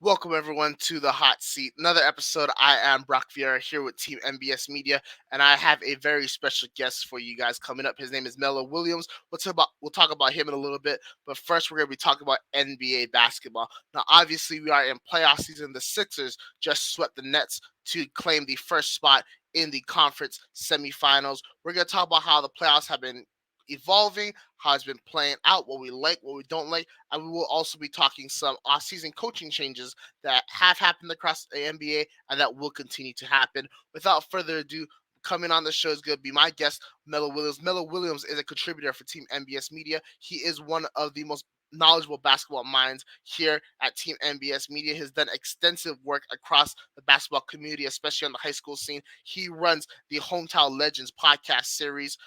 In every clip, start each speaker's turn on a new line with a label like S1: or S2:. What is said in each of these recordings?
S1: Welcome everyone to the hot seat. Another episode. I am Brock Vierra here with Team NBS Media, and I have a very special guest for you guys coming up. His name is Melo Williams. We'll talk about him in a little bit, but first we're going to be talking about NBA basketball. Now, obviously, we are in playoff season. The Sixers just swept the Nets to claim the first spot in the conference semifinals. We're going to talk about how the playoffs have been evolving, how it's been playing out, what we like, what we don't like, and we will also be talking some off-season coaching changes that have happened across the NBA and that will continue to happen. Without further ado, coming on the show is going to be my guest, Melo Williams. Melo Williams is a contributor for Team NBS Media. He is one of the most knowledgeable basketball minds here at Team NBS Media. He has done extensive work across the basketball community, especially on the high school scene. He runs the Hometown Legends podcast series.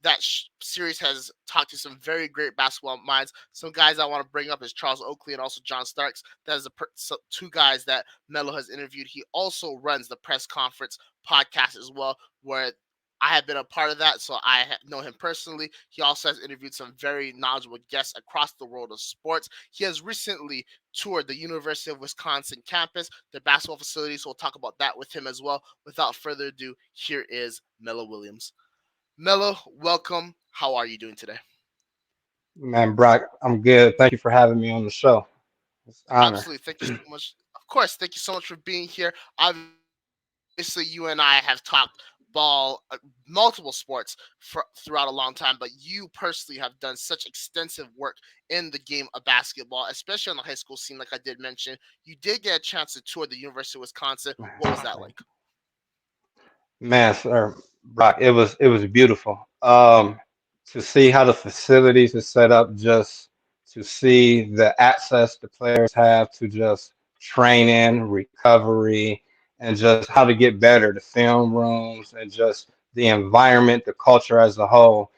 S1: That series has talked to some very great basketball minds. Some guys I want to bring up is Charles Oakley and also John Starks. That is two guys that Melo has interviewed. He also runs the press conference podcast as well, where I have been a part of that, so I know him personally. He also has interviewed some very knowledgeable guests across the world of sports. He has recently toured the University of Wisconsin campus, the basketball facilities. So we'll talk about that with him as well. Without further ado, here is Melo Williams. Melo, welcome. How are you doing today?
S2: Man, Brock, I'm good. Thank you for having me on the show. It's an honor.
S1: Absolutely. Thank you so much. Of course, thank you so much for being here. Obviously, you and I have talked ball, multiple sports throughout a long time, but you personally have done such extensive work in the game of basketball, especially on the high school scene, like I did mention. You did get a chance to tour the University of Wisconsin. What was that like?
S2: Man, sir, Brock, it was beautiful. To see how the facilities are set up, just to see the access the players have to just training, recovery, and just how to get better, the film rooms, and just the environment, the culture as a whole.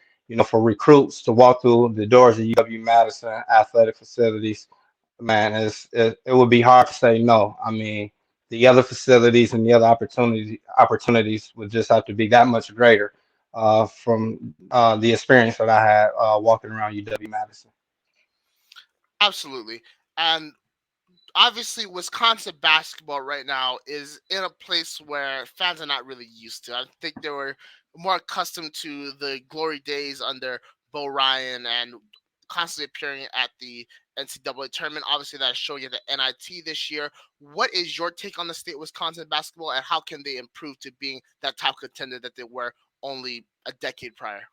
S2: For recruits to walk through the doors of UW-Madison athletic facilities, man, it would be hard to say no. I mean, the other facilities and the other opportunities would just have to be that much greater from the experience that I had walking around UW Madison.
S1: Absolutely. And obviously Wisconsin basketball right now is in a place where fans are not really used to. I think they were more accustomed to the glory days under Bo Ryan and constantly appearing at the NCAA tournament. Obviously, that is showing you the NIT this year. What is your take on the state of Wisconsin basketball, and how can they improve to being that top contender that they were only a decade prior?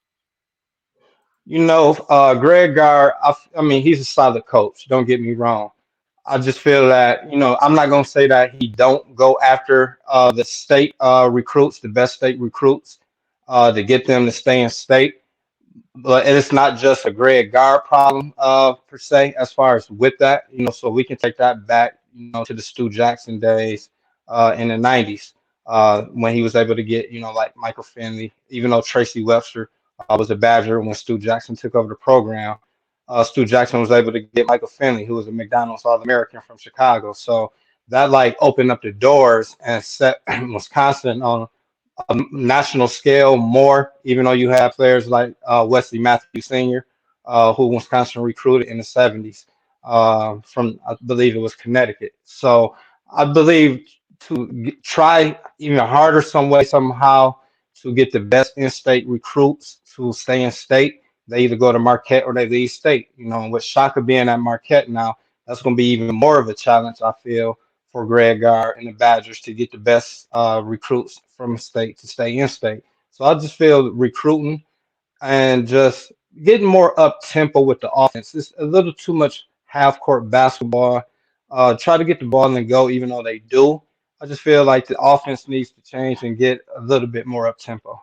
S2: Greg Gard, I mean, he's a solid coach. Don't get me wrong. I just feel that, I'm not going to say that he don't go after the state recruits, the best state recruits, to get them to stay in state. But it's not just a Greg Gard problem per se, as far as with that, so we can take that back, to the Stu Jackson days in the 90s when he was able to get, like Michael Finley, even though Tracy Webster was a Badger when Stu Jackson took over the program. Stu Jackson was able to get Michael Finley, who was a McDonald's All-American from Chicago. So that like opened up the doors and set Wisconsin on national scale more, even though you have players like Wesley Matthews Sr., who Wisconsin recruited in the 70s from, I believe it was Connecticut. So I believe to try even harder some way, somehow, to get the best in-state recruits to stay in state. They either go to Marquette or they leave state. And with Shaka being at Marquette now, that's going to be even more of a challenge, I feel, for Greg Gard and the Badgers to get the best recruits from state to stay in state. So I just feel recruiting and just getting more up tempo with the offense. It's a little too much half court basketball. Try to get the ball and go, even though they do. I just feel like the offense needs to change and get a little bit more up tempo.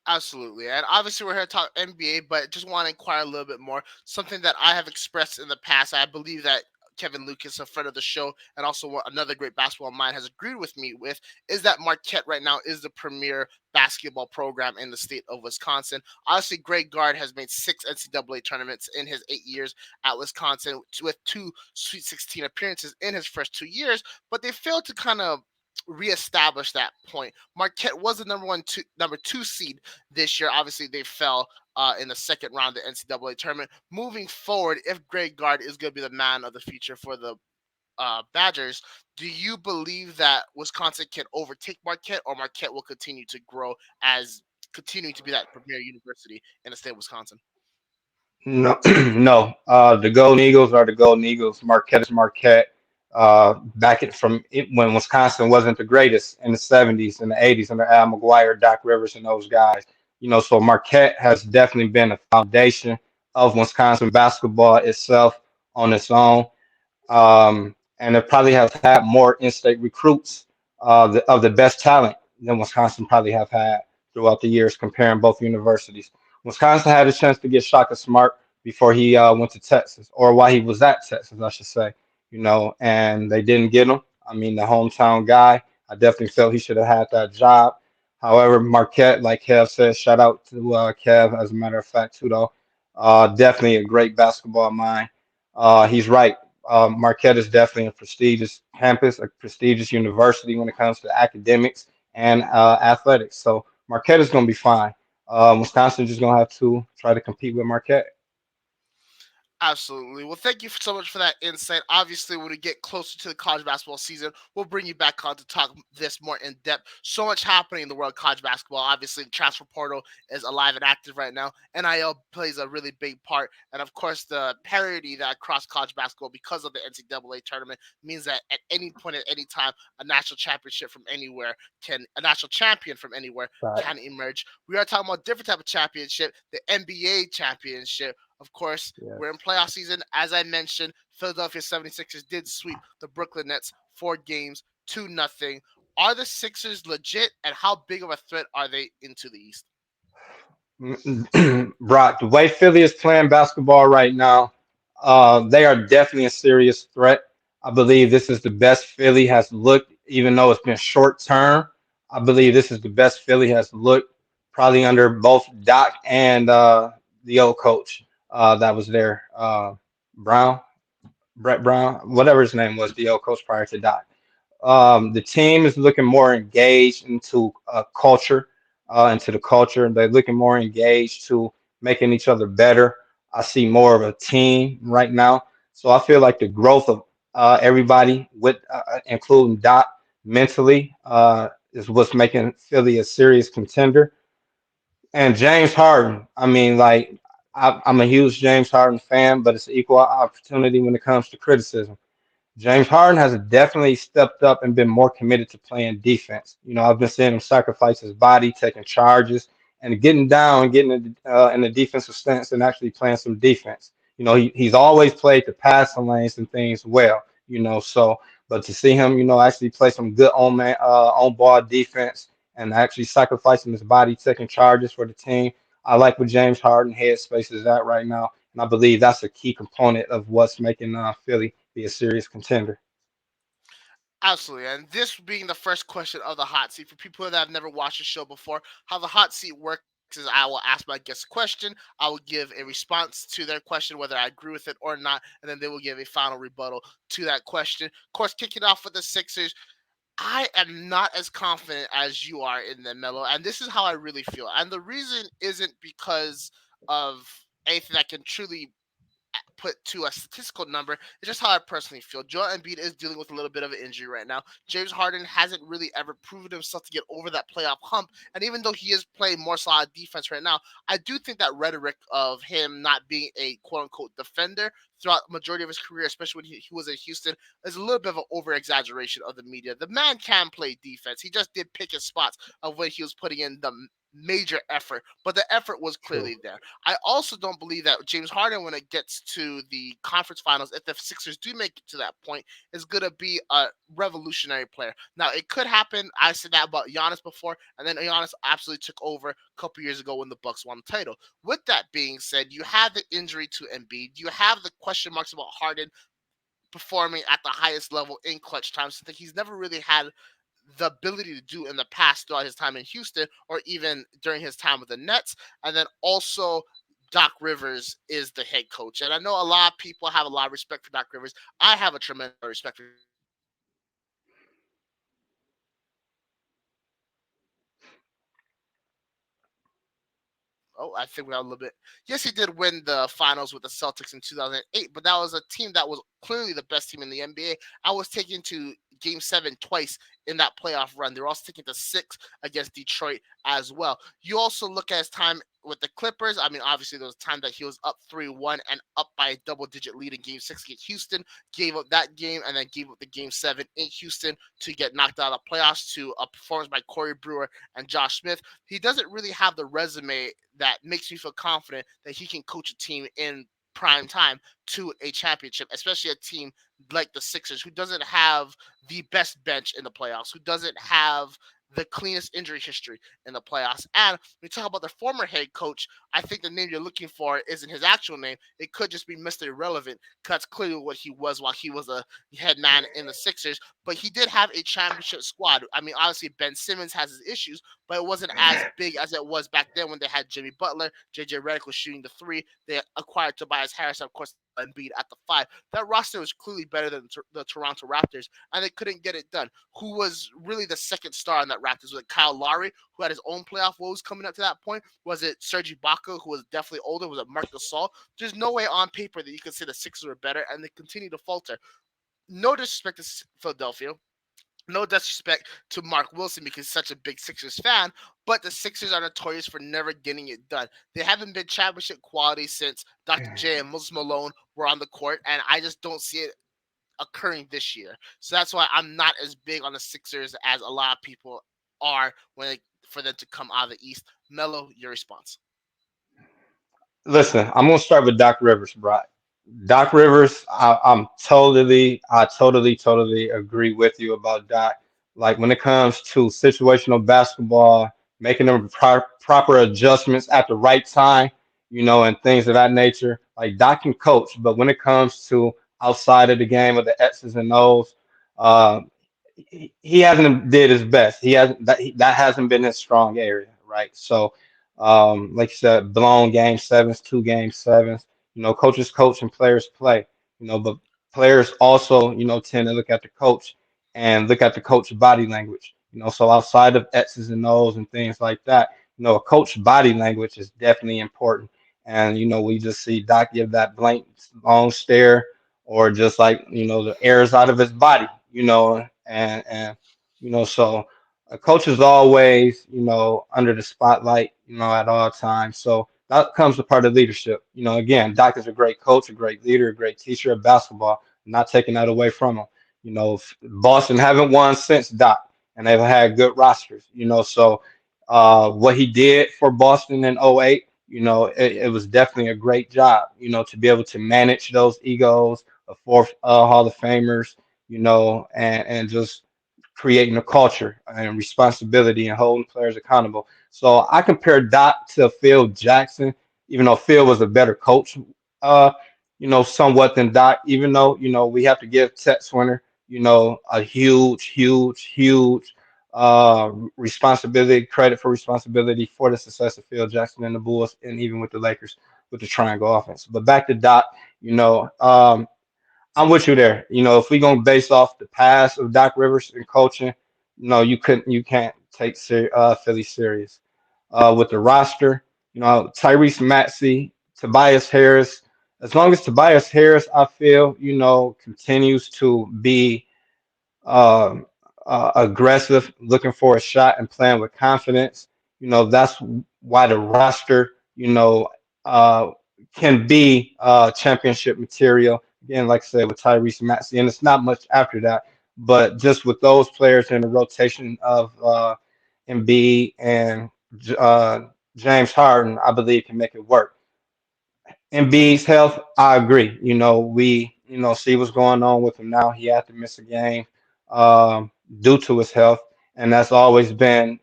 S1: Absolutely. And obviously, we're here to talk NBA, but just want to inquire a little bit more. Something that I have expressed in the past, I believe that Kevin Lucas, a friend of the show, and also another great basketball mind, has agreed with me with is that Marquette right now is the premier basketball program in the state of Wisconsin. Obviously, Greg Gard has made 6 NCAA tournaments in his 8 years at Wisconsin with 2 Sweet 16 appearances in his first 2 years, but they failed to kind of reestablish that point. Marquette was the number two seed this year. Obviously, they fell in the second round of the NCAA tournament. Moving forward, if Greg Gard is going to be the man of the future for the Badgers, do you believe that Wisconsin can overtake Marquette, or Marquette will continue to grow as continuing to be that premier university in the state of Wisconsin?
S2: No, no. The Golden Eagles are the Golden Eagles. Marquette is Marquette. When Wisconsin wasn't the greatest in the '70s and the '80s under Al McGuire, Doc Rivers, and those guys. So Marquette has definitely been a foundation of Wisconsin basketball itself on its own, and it probably has had more in-state recruits of the best talent than Wisconsin probably have had throughout the years, comparing both universities. Wisconsin had a chance to get Shaka Smart before he went to Texas, or while he was at Texas, I should say. And they didn't get him. I mean, the hometown guy. I definitely felt he should have had that job. However, Marquette, like Kev said, shout out to Kev, as a matter of fact, too, though. Definitely a great basketball mind. He's right. Marquette is definitely a prestigious campus, a prestigious university when it comes to academics and athletics. So Marquette is going to be fine. Wisconsin just going to have to try to compete with Marquette.
S1: Absolutely. Well, thank you so much for that insight. Obviously, when we get closer to the college basketball season, we'll bring you back on to talk this more in depth. So much happening in the world of college basketball. Obviously, the transfer portal is alive and active right now. NIL plays a really big part. And of course, the parity that across college basketball because of the NCAA tournament means that at any point, at any time, a national champion from anywhere
S2: Right.
S1: can emerge. We are talking about a different type of championship, the NBA championship. Of course, we're in
S2: Yes.
S1: playoff season. As I mentioned, Philadelphia 76ers did sweep the Brooklyn Nets 4 games to nothing. Are the Sixers legit, and how big of a threat are they into the East?
S2: Brock, the way Philly is playing basketball right now, they are definitely a serious threat. I believe this is the best Philly has looked, even though it's been short term. I believe this is the best Philly has looked, probably under both Doc and the old coach that was there, Brown, Brett Brown, whatever his name was, the old coach prior to Doc. The team is looking more engaged into the culture. They're looking more engaged to making each other better. I see more of a team right now. So I feel like the growth of everybody, including Doc, mentally, is what's making Philly a serious contender. And James Harden, I mean, like, I'm a huge James Harden fan, but it's equal opportunity when it comes to criticism. James Harden has definitely stepped up and been more committed to playing defense. I've been seeing him sacrifice his body, taking charges, and getting down, getting in the defensive stance, and actually playing some defense. He's always played the passing lanes and things well. So but to see him, actually play some good on ball defense and actually sacrificing his body, taking charges for the team. I like what James Harden headspace is at right now, and I believe that's a key component of what's making Philly be a serious contender.
S1: Absolutely. And this being the first question of the hot seat, for people that have never watched the show before, how the hot seat works is I will ask my guest a question. I will give a response to their question, whether I agree with it or not, and then they will give a final rebuttal to that question. Of course, kicking off with the Sixers, I am not as confident as you are in the Melo, and this is how I really feel. And the reason isn't because of anything that can truly put to a statistical number. It's just how I personally feel. Joel Embiid is dealing with a little bit of an injury right now. James Harden hasn't really ever proven himself to get over that playoff hump. And even though he is playing more solid defense right now, I do think that rhetoric of him not being a quote unquote defender throughout the majority of his career, especially when he was in Houston, is a little bit of an over exaggeration of the media. The man can play defense. He just did pick his spots of when he was putting in the major effort, but the effort was
S2: True.
S1: clearly there. I also don't believe that James Harden, when it gets to the conference finals, if the Sixers do make it to that point, is going to be a revolutionary player. Now, it could happen. I said that about Giannis before, and then Giannis absolutely took over a couple years ago when the Bucks won the title. With that being said, you have the injury to Embiid. You have the question marks about Harden performing at the highest level in clutch times. Something he's never really had the ability to do in the past throughout his time in Houston or even during his time with the Nets. And then also Doc Rivers is the head coach. And I know a lot of people have a lot of respect for Doc Rivers. I have a tremendous respect for Oh, I think we got a little bit. Yes, he did win the finals with the Celtics in 2008, but that was a team that was clearly the best team in the NBA. I was taken to Game 7 twice in that playoff run. They were also taken to six against Detroit as well. You also look at his time with the Clippers. I mean, obviously, there was a time that he was up 3-1 and up by a double digit lead in Game 6 against Houston, gave up that game, and then gave up the Game 7 in Houston to get knocked out of the playoffs to a performance by Corey Brewer and Josh Smith. He doesn't really have the resume that makes me feel confident that he can coach a team in prime time to a championship, especially a team like the Sixers, who doesn't have the best bench in the playoffs, who doesn't have the cleanest injury history in the playoffs. And when we talk about the former head coach, I think the name you're looking for isn't his actual name. It could just be Mr. Irrelevant, because that's clearly what he was while he was a head man in the Sixers. But he did have a championship squad. I mean, obviously, Ben Simmons has his issues, but it wasn't as big as it was back then when they had Jimmy Butler. JJ Redick was shooting the three. They acquired Tobias Harris, of course, Embiid at the five. That roster was clearly better than the Toronto Raptors, and they couldn't get it done. Who was really the second star in that Raptors? Was it Kyle Lowry, who had his own playoff woes coming up to that point? Was it Serge Ibaka, who was definitely older? Was it Marc Gasol? There's no way on paper that you could say the Sixers were better, and they continue to falter. No disrespect to Philadelphia, no disrespect to Mark Wilson because he's such a big Sixers fan, but the Sixers are notorious for never getting it done. They haven't been championship quality since Dr. J and Moses Malone were on the court, and I just don't see it occurring this year. So that's why I'm not as big on the Sixers as a lot of people are for them to come out of the East. Melo, your response.
S2: Listen, I'm gonna start with Doc Rivers, Brock. Doc Rivers, I totally agree with you about Doc. Like when it comes to situational basketball, making the proper adjustments at the right time, and things of that nature. Like Doc can coach, but when it comes to outside of the game of the X's and O's, uh, he hasn't did his best. He hasn't that hasn't been his strong area, right? So, like you said, blown game sevens, two game sevens. Coaches coach and players play. But players also, tend to look at the coach and look at the coach body language. So outside of X's and O's and things like that, a coach body language is definitely important. And we just see Doc give that blank long stare, or just like the air is out of his body, and so a coach is always under the spotlight, at all times. So that comes a part of leadership. Again, Doc is a great coach, a great leader, a great teacher of basketball. Not taking that away from him. Boston haven't won since Doc, and they've had good rosters. So what he did for Boston in '08, it was definitely a great job. To be able to manage those egos of fourth Hall of Famers, and just creating a culture and responsibility and holding players accountable. So I compare Doc to Phil Jackson, even though Phil was a better coach, uh, somewhat than Doc, even though, we have to give Tex Winter, a huge responsibility, credit for responsibility for the success of Phil Jackson and the Bulls, and even with the Lakers with the triangle offense. But back to Doc, I'm with you there. If we're gonna base off the past of Doc Rivers and coaching, no, you can't take Philly serious. With the roster, Tyrese Maxey, Tobias Harris. As long as Tobias Harris, I feel, continues to be um aggressive, looking for a shot and playing with confidence. That's why the roster, uh, can be championship material. Again, like I said, with Tyrese Maxey, and it's not much after that, but just with those players in the rotation of Embiid and uh, James Harden, I believe can make it work. Embiid's health, I agree. We see what's going on with him now. He had to miss a game due to his health, and that's always been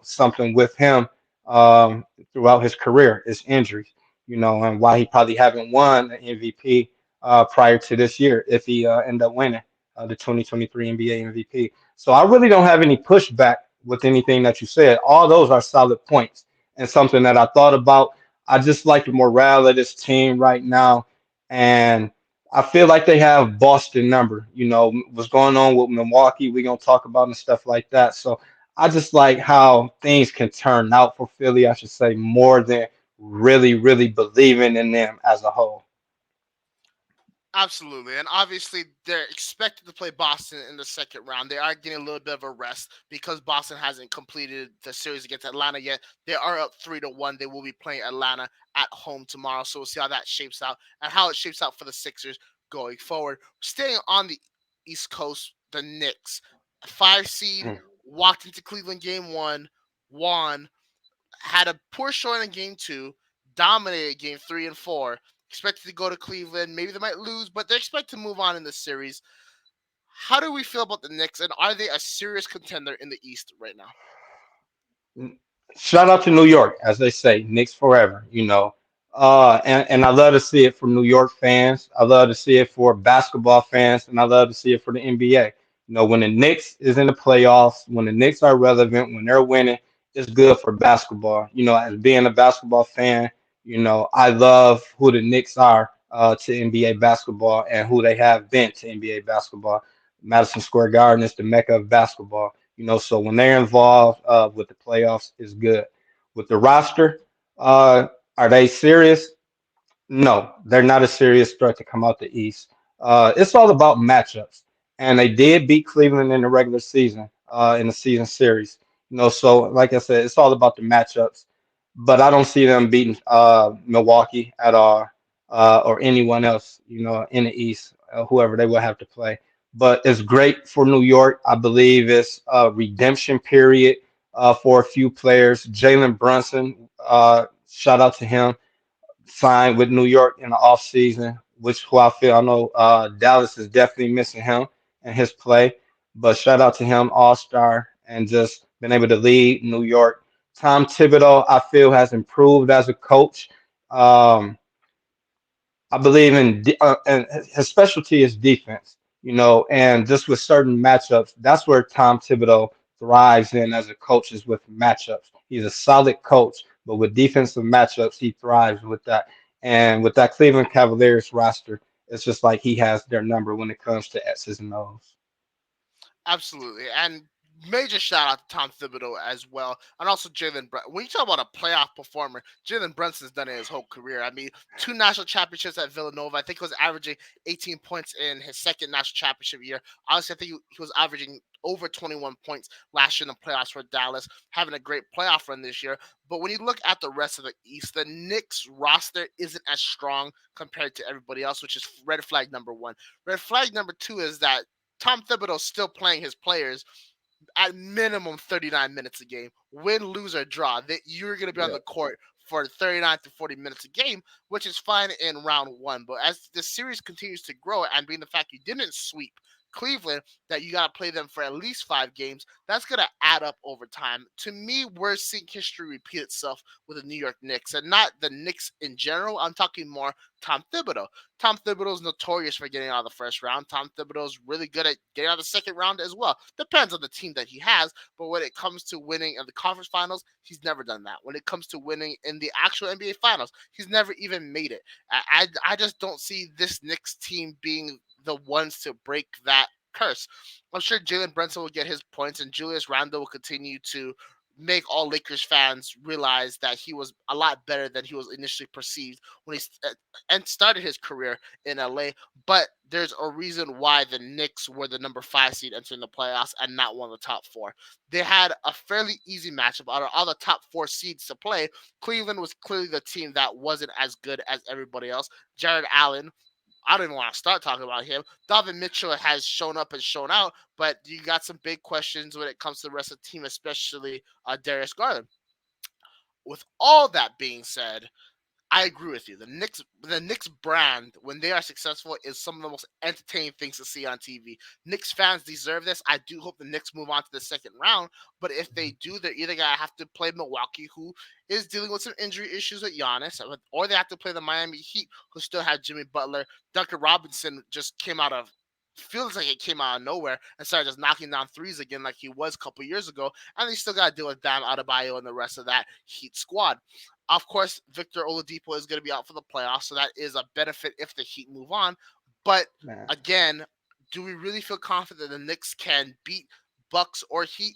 S2: something with him throughout his career is injuries. And why he probably haven't won the MVP prior to this year if he end up winning the 2023 NBA MVP. So I really don't have any pushback with anything that you said. All those are solid points and something that I thought about. I just like the morale of this team right now, and I feel like they have Boston number. What's going on with Milwaukee, we're gonna talk about and stuff like that. So I just like how things can turn out for Philly, I should say, more than really, really believing in them as a whole.
S1: Absolutely. And obviously, they're expected to play Boston in the second round. They are getting a little bit of a rest because Boston hasn't completed the series against Atlanta yet. They are up 3-1. They will be playing Atlanta at home tomorrow. So we'll see how that shapes out and how it shapes out for the Sixers going forward. Staying on the East Coast, the Knicks, 5 seed, walked into Cleveland game one, won, had a poor showing in game two, dominated game three and four. Expected to go to Cleveland. Maybe they might lose, but they expect to move on in the series. How do we feel about the Knicks, and are they a serious contender in the East right now?
S2: Shout out to New York, as they say, Knicks forever, you know. And I love to see it for New York fans. I love to see it for basketball fans, and I love to see it for the NBA. You know, when the Knicks is in the playoffs, when the Knicks are relevant, when they're winning, it's good for basketball. You know, as being a basketball fan, you know, I love who the Knicks are to NBA basketball and who they have been to NBA basketball. Madison Square Garden is the mecca of basketball. You know, so when they're involved with the playoffs, it's good. With the roster, uh, are they serious? No, they're not a serious threat to come out the East. It's all about matchups, and they did beat Cleveland in the regular season, in the season series. You know, so like I said, it's all about the matchups. But I don't see them beating Milwaukee at all, or anyone else. You know, in the East, whoever they will have to play. But it's great for New York. I believe it's a redemption period for a few players. Jalen Brunson, shout out to him, signed with New York in the offseason, which who I feel I know Dallas is definitely missing him and his play. But shout out to him, All Star, and just been able to lead New York. Tom Thibodeau, I feel, has improved as a coach. Um, I believe and his specialty is defense, you know, and just with certain matchups, that's where Tom Thibodeau thrives in as a coach is with matchups. He's a solid coach, but with defensive matchups, he thrives with that. And with that Cleveland Cavaliers roster, it's just like he has their number when it comes to X's and O's.
S1: Absolutely. And major shout out to Tom Thibodeau as well. And also Jalen Brunson. When you talk about a playoff performer, Jalen Brunson's done it his whole career. I mean, two national championships at Villanova. I think he was averaging 18 points in his second national championship year. Honestly, I think he was averaging over 21 points last year in the playoffs for Dallas, having a great playoff run this year. But when you look at the rest of the East, the Knicks roster isn't as strong compared to everybody else, which is red flag number one. Red flag number two is that Tom Thibodeau's still playing his players at minimum 39 minutes a game. Win, lose, or draw, that you're going to be on
S2: Yeah.
S1: the court for 39 to 40 minutes a game, which is fine in round one. But as the series continues to grow, and being the fact you didn't sweep Cleveland, that you got to play them for at least 5 games, that's going to add up over time. To me, we're seeing history repeat itself with the New York Knicks, and not the Knicks in general. I'm talking more Tom Thibodeau. Tom Thibodeau's notorious for getting out of the first round. Tom Thibodeau's really good at getting out of the second round as well. Depends on the team that he has, but when it comes to winning in the conference finals, he's never done that. When it comes to winning in the actual NBA finals, he's never even made it. I just don't see this Knicks team being the ones to break that curse. I'm sure Jalen Brunson will get his points, and Julius Randle will continue to make all Lakers fans realize that he was a lot better than he was initially perceived when and started his career in LA. But there's a reason why the Knicks were the number 5 seed entering the playoffs and not one of the top four. They had a fairly easy matchup out of all the top 4 seeds to play. Cleveland was clearly the team that wasn't as good as everybody else. Jared Allen, I don't even want to start talking about him. Donovan Mitchell has shown up and shown out, but you got some big questions when it comes to the rest of the team, especially Darius Garland. With all that being said, I agree with you. The Knicks brand, when they are successful, is some of the most entertaining things to see on TV. Knicks fans deserve this. I do hope the Knicks move on to the second round, but if they do, they're either gonna have to play Milwaukee, who is dealing with some injury issues with Giannis, or they have to play the Miami Heat, who still have Jimmy Butler. Duncan Robinson just came out of feels like it came out of nowhere and started just knocking down threes again like he was a couple years ago, and they still got to deal with Bam Adebayo and the rest of that Heat squad. Of course, Victor Oladipo is going to be out for the playoffs, so that is a benefit if the Heat move on. But
S2: Man.
S1: again, do we really feel confident that the Knicks can beat Bucks or Heat?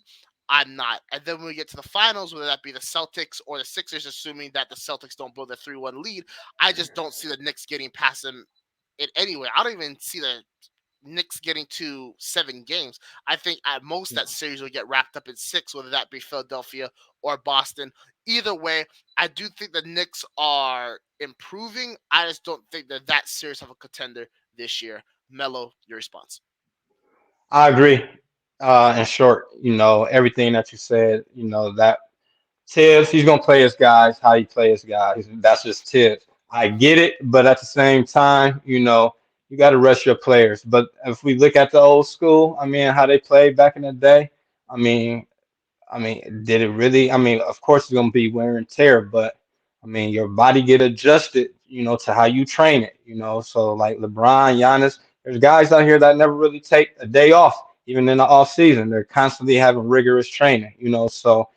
S1: I'm not. And then when we get to the finals, whether that be the Celtics or the Sixers, assuming that the Celtics don't blow the 3-1 lead, I just don't see the Knicks getting past them in any way. I don't even see the Knicks getting to 7 games. I think at most that series will get wrapped up in 6, whether that be Philadelphia or Boston. Either way, I do think the Knicks are improving. I just don't think they're that serious of a contender this year. Melo, your response.
S2: I agree. In short, everything that you said, that Tibbs, he's gonna play his guys how he plays guys. That's just Tibbs. I get it, but at the same time, you got to rest your players. But if we look at the old school, I mean, how they played back in the day, I mean, did it really? I mean, of course it's gonna be wear and tear, but I mean, your body get adjusted, to how you train it. So like LeBron, Giannis, there's guys out here that never really take a day off, even in the off season. They're constantly having rigorous training. So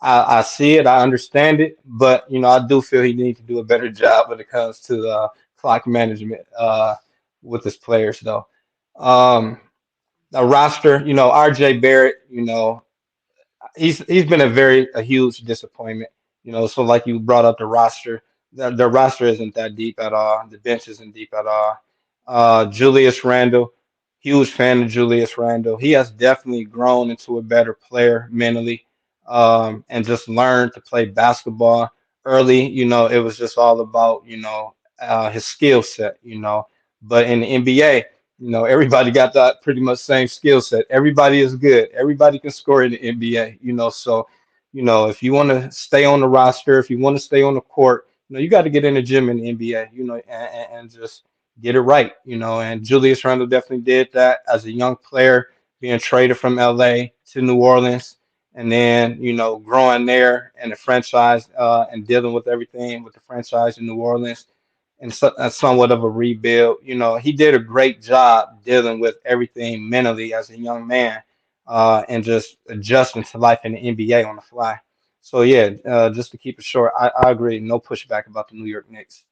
S2: I see it, I understand it, but I do feel he needs to do a better job when it comes to clock management with his players, though. Um, the roster, RJ Barrett, he's been a huge disappointment. So like you brought up the roster, the roster isn't that deep at all. The bench isn't deep at all. Julius Randle, huge fan of Julius Randle. He has definitely grown into a better player mentally, and just learned to play basketball early. It was just all about his skill set. But in the NBA, everybody got that pretty much same skill set. Everybody is good. Everybody can score in the NBA. So, if you want to stay on the roster, if you want to stay on the court, you got to get in the gym in the NBA, and just get it right. And Julius Randle definitely did that as a young player, being traded from LA to New Orleans, and then, growing there and the franchise, and dealing with everything with the franchise in New Orleans and somewhat of a rebuild. He did a great job dealing with everything mentally as a young man, and just adjusting to life in the NBA on the fly. So yeah, just to keep it short, I agree. No pushback about the New York Knicks.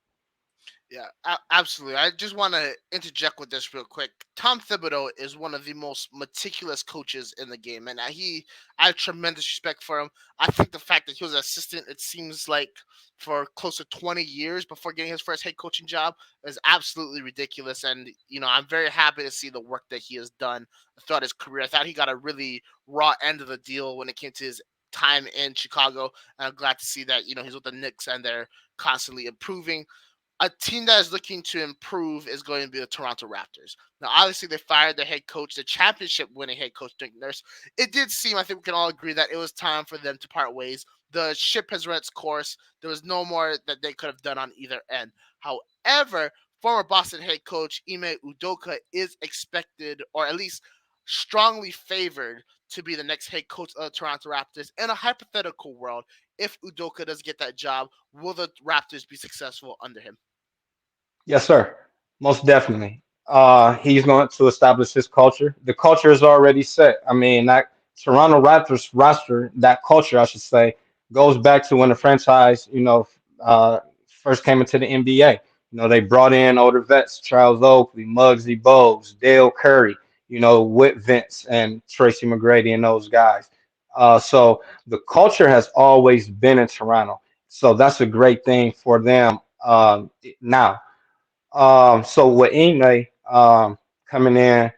S1: Yeah, absolutely. I just want to interject with this real quick. Tom Thibodeau is one of the most meticulous coaches in the game, and I have tremendous respect for him. I think the fact that he was an assistant, it seems like for close to 20 years before getting his first head coaching job, is absolutely ridiculous. And I'm very happy to see the work that he has done throughout his career. I thought he got a really raw end of the deal when it came to his time in Chicago, and I'm glad to see that he's with the Knicks and they're constantly improving. A team that is looking to improve is going to be the Toronto Raptors. Now, obviously, they fired their head coach, the championship winning head coach, Nick Nurse. It did seem, I think we can all agree, that it was time for them to part ways. The ship has run its course. There was no more that they could have done on either end. However, former Boston head coach Ime Udoka is expected, or at least strongly favored, to be the next head coach of the Toronto Raptors. In a hypothetical world, if Udoka does get that job, will the Raptors be successful under him?
S2: Yes, sir. Most definitely. He's going to establish his culture. The culture is already set. I mean, that Toronto Raptors roster, that culture, I should say, goes back to when the franchise, first came into the NBA. They brought in older vets, Charles Oakley, Muggsy Bogues, Dale Curry, Whit Vince and Tracy McGrady and those guys. So the culture has always been in Toronto. So that's a great thing for them now. So with Ine coming in,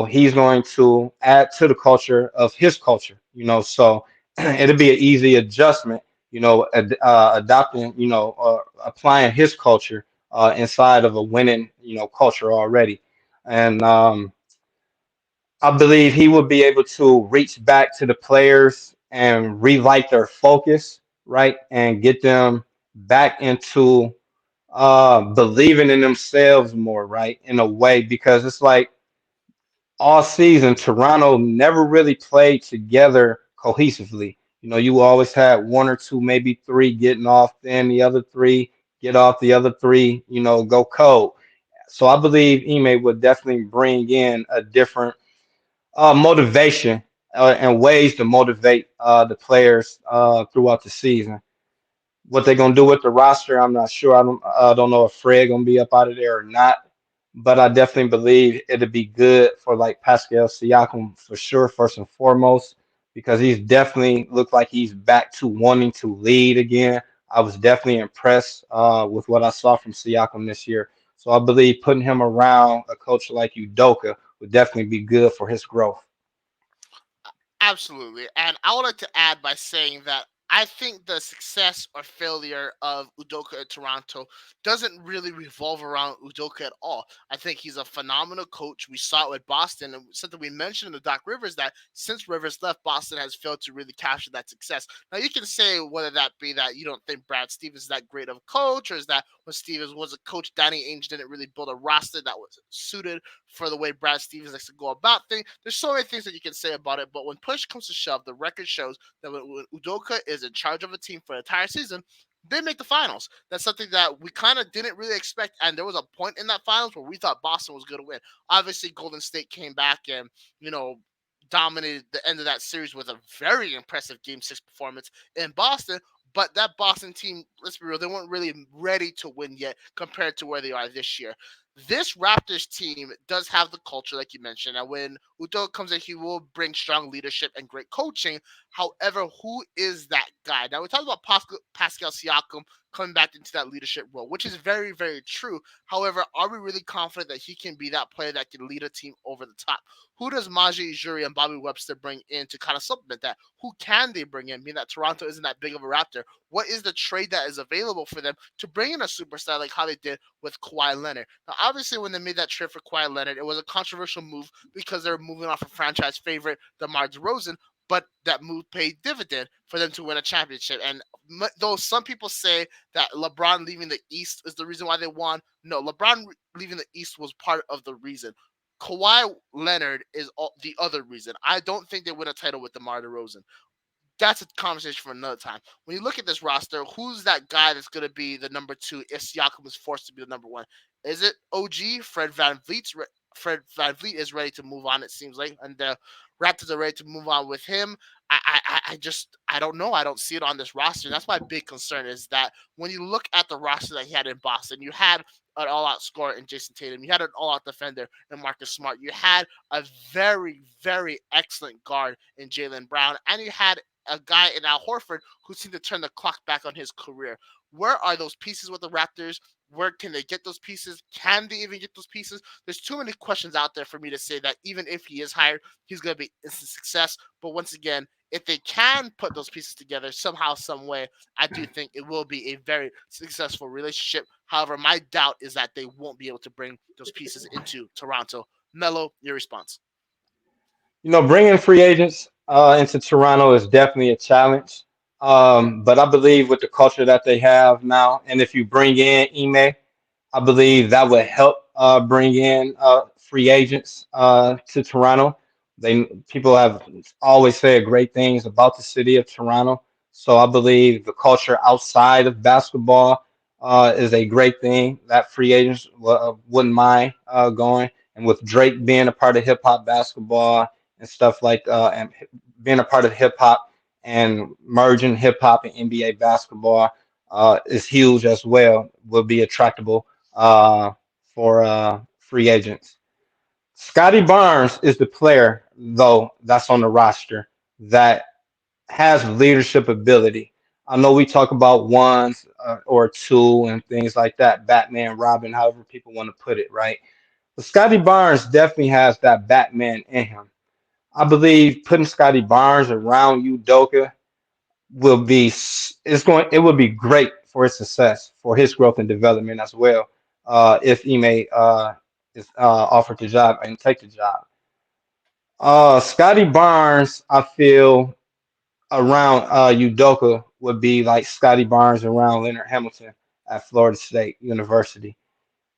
S2: he's going to add to the culture of his culture. So it'll be an easy adjustment. Adopting, applying his culture inside of a winning, culture already, and I believe he will be able to reach back to the players and relight their focus, right, and get them back into believing in themselves more, right, in a way, because it's like all season Toronto never really played together cohesively. You always had one or two, maybe three getting off, then the other three get off, the other three, go cold. So I believe Ime would definitely bring in a different motivation, and ways to motivate the players throughout the season. What they're gonna do with the roster, I'm not sure. I don't know if Fred gonna be up out of there or not, but I definitely believe it'll be good for like Pascal Siakam for sure, first and foremost. because he's definitely looked like he's back to wanting to lead again. I was definitely impressed with what I saw from Siakam this year. So I believe putting him around a coach like Udoka would definitely be good for his growth.
S1: Absolutely. And I would like to add by saying that I think the success or failure of Udoka at Toronto doesn't really revolve around Udoka at all. I think he's a phenomenal coach. We saw it with Boston, and something we mentioned in the Doc Rivers that since Rivers left, Boston has failed to really capture that success. Now, you can say whether that be that you don't think Brad Stevens is that great of a coach, or is that when Stevens was a coach, Danny Ainge didn't really build a roster that was suited for the way Brad Stevens likes to go about things. There's so many things that you can say about it, but when push comes to shove, the record shows that when Udoka is in charge of a team for an entire season, they make the finals. That's something that we kind of didn't really expect, and there was a point in that finals where we thought Boston was going to win. Obviously, Golden State came back and you know dominated the end of that series with a very impressive Game 6 performance in Boston. But that Boston team, let's be real, they weren't really ready to win yet compared to where they are this year. This Raptors team does have the culture, like you mentioned, and when Udo comes in, he will bring strong leadership and great coaching. However, who is that guy? Now, we talked about Pascal Siakam coming back into that leadership role, which is very, very true. However, are we really confident that he can be that player that can lead a team over the top? Who does Maji Ujiri and Bobby Webster bring in to kind of supplement that? Who can they bring in? Being that Toronto isn't that big of a Raptor, what is the trade that is available for them to bring in a superstar like how they did with Kawhi Leonard? Now, obviously, when they made that trade for Kawhi Leonard, it was a controversial move because they were moving off a franchise favorite, DeMar DeRozan, but that move paid dividend for them to win a championship. And though some people say that LeBron leaving the East is the reason why they won, no, LeBron leaving the East was part of the reason. Kawhi Leonard is the other reason. I don't think they win a title with DeMar DeRozan. That's a conversation for another time. When you look at this roster, who's that guy that's going to be the number two if Siakam is forced to be the number one? Is it OG Fred Van Vliet? Fred Van Vliet is ready to move on. It seems like, and the Raptors are ready to move on with him. I don't know. I don't see it on this roster. That's my big concern is that when you look at the roster that he had in Boston, you had an all-out scorer in Jason Tatum. You had an all-out defender in Marcus Smart. You had a very, very excellent guard in Jaylen Brown, and you had a guy in Al Horford who seemed to turn the clock back on his career. Where are those pieces with the Raptors? Where can they get those pieces? Can they even get those pieces? There's too many questions out there for me to say that even if he is hired, he's going to be instant success. But once again, if they can put those pieces together somehow, some way, I do think it will be a very successful relationship. However, my doubt is that they won't be able to bring those pieces into Toronto. Melo, your response.
S2: Bringing free agents into Toronto is definitely a challenge. But I believe with the culture that they have now, and if you bring in Ime, I believe that would help bring in free agents to Toronto. People have always said great things about the city of Toronto, so I believe the culture outside of basketball is a great thing that free agents wouldn't mind going. And with Drake being a part of hip hop basketball and stuff like and being a part of hip hop and merging hip hop and NBA basketball is huge as well. Will be attractable for free agents. Scotty Barnes is the player though that's on the roster that has leadership ability. I know we talk about ones or two and things like that, Batman, Robin, however people want to put it, right? But Scotty Barnes definitely has that Batman in him. I believe putting Scotty Barnes around Udoka it will be great for his success, for his growth and development as well. If Ime is offered the job and take the job. Scotty Barnes, I feel around Udoka would be like Scotty Barnes around Leonard Hamilton at Florida State University.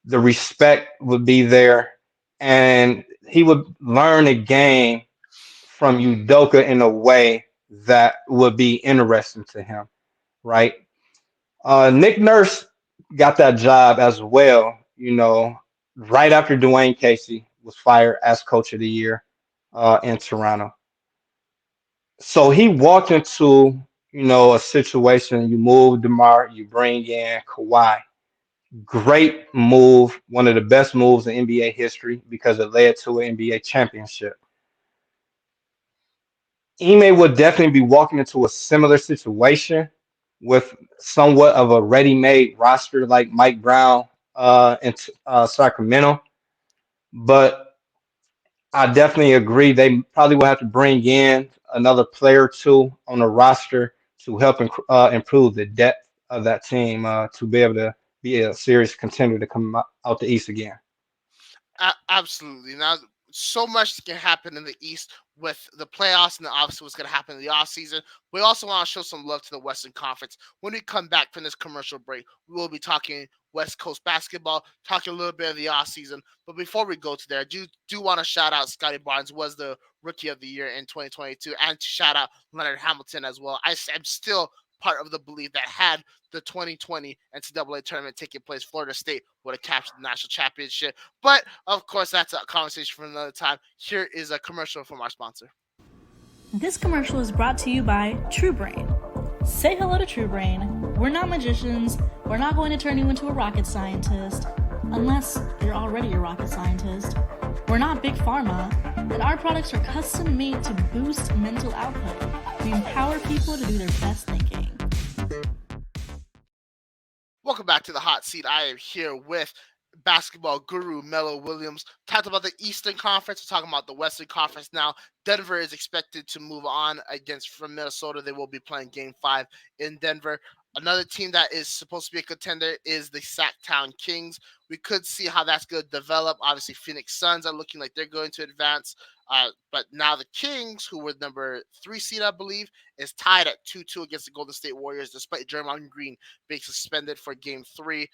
S2: The respect would be there, and he would learn the game from Udoka in a way that would be interesting to him, right? Nick Nurse got that job as well, right after Dwayne Casey was fired as coach of the year in Toronto. So he walked into, a situation. You move DeMar, you bring in Kawhi. Great move, one of the best moves in NBA history because it led to an NBA championship. Ime would definitely be walking into a similar situation with somewhat of a ready-made roster like Mike Brown in Sacramento. But I definitely agree. They probably will have to bring in another player or two on the roster to help improve the depth of that team to be able to be a serious contender to come out the East again.
S1: Absolutely. Now, so much can happen in the East with the playoffs, and then obviously what's going to happen in the offseason. We also want to show some love to the Western Conference. When we come back from this commercial break, we will be talking West Coast basketball, talking a little bit of the offseason. But before we go to there, I do want to shout out Scotty Barnes, was the rookie of the year in 2022, and to shout out Leonard Hamilton as well. I'm still part of the belief that had the 2020 NCAA tournament taking place, Florida State would have captured the national championship. But of course, that's a conversation for another time. Here is a commercial from our sponsor.
S3: This commercial is brought to you by TrueBrain. Say hello to TrueBrain. We're not magicians. We're not going to turn you into a rocket scientist, unless you're already a rocket scientist. We're not big pharma, and our products are custom made to boost mental output. We empower people to do their best thinking.
S1: Welcome back to the hot seat. I am here with basketball guru Melo Williams. Talked about the Eastern Conference. We're talking about the Western Conference now. Denver is expected to move on against from Minnesota. They will be playing Game 5 in Denver. Another team that is supposed to be a contender is the Sacktown Kings. We could see how that's going to develop. Obviously, Phoenix Suns are looking like they're going to advance. But now the Kings, who were number 3 seed, I believe, is tied at 2-2 against the Golden State Warriors, despite Draymond Green being suspended for Game 3.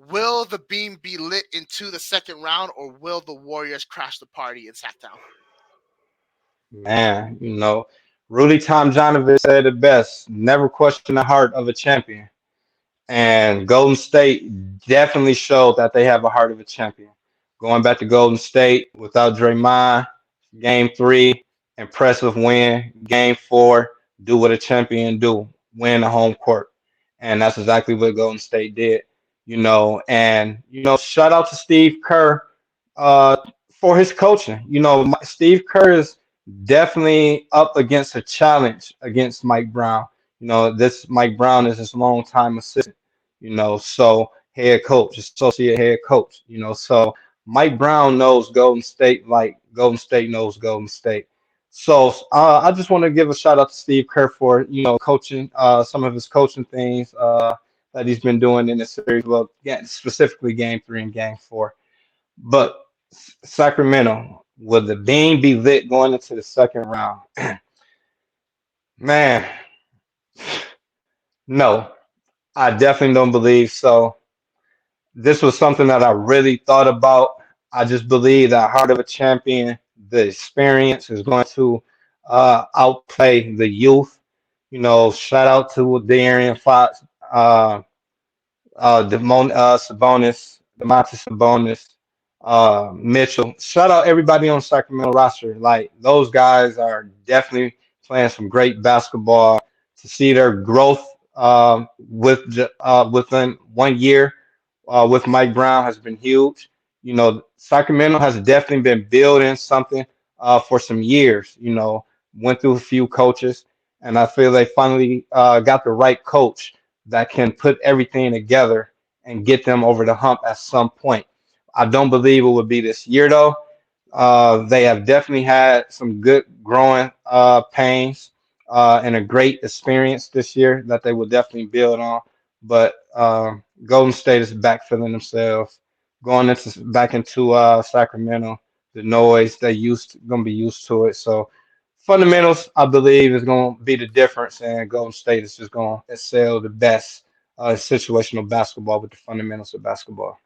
S1: Will the beam be lit into the second round, or will the Warriors crash the party in Sacktown?
S2: Man, Rudy Tomjanovich said it best: never question the heart of a champion. And Golden State definitely showed that they have a heart of a champion. Going back to Golden State without Draymond, game three, impressive win. Game four, do what a champion do, win the home court. And that's exactly what Golden State did. And shout out to Steve Kerr uh, for his coaching. Steve Kerr is definitely up against a challenge against Mike Brown. This Mike Brown is his longtime assistant, so head coach, associate head coach, so Mike Brown knows Golden State like Golden State knows Golden State. So I just want to give a shout out to Steve Kerr for coaching some of his coaching things that he's been doing in the series. Well, yeah, specifically Game 3 and Game 4. But Sacramento, will the beam be lit going into the second round? Man, no, I definitely don't believe so. This was something that I really thought about. I just believe that Heart of a Champion, the experience is going to outplay the youth. Shout out to De'Aaron Fox, Sabonis, Demontis Sabonis, Mitchell. Shout out everybody on Sacramento roster. Like those guys are definitely playing some great basketball. To see their growth within 1 year with Mike Brown has been huge. Sacramento has definitely been building something for some years. Went through a few coaches, and I feel they finally got the right coach that can put everything together and get them over the hump at some point. I don't believe it would be this year though. They have definitely had some good growing pains and a great experience this year that they will definitely build on. But Golden State is backfilling themselves, going into back into Sacramento. The noise they gonna be used to it. So fundamentals, I believe, is gonna be the difference, and Golden State is just gonna excel the best situational basketball with the fundamentals of basketball.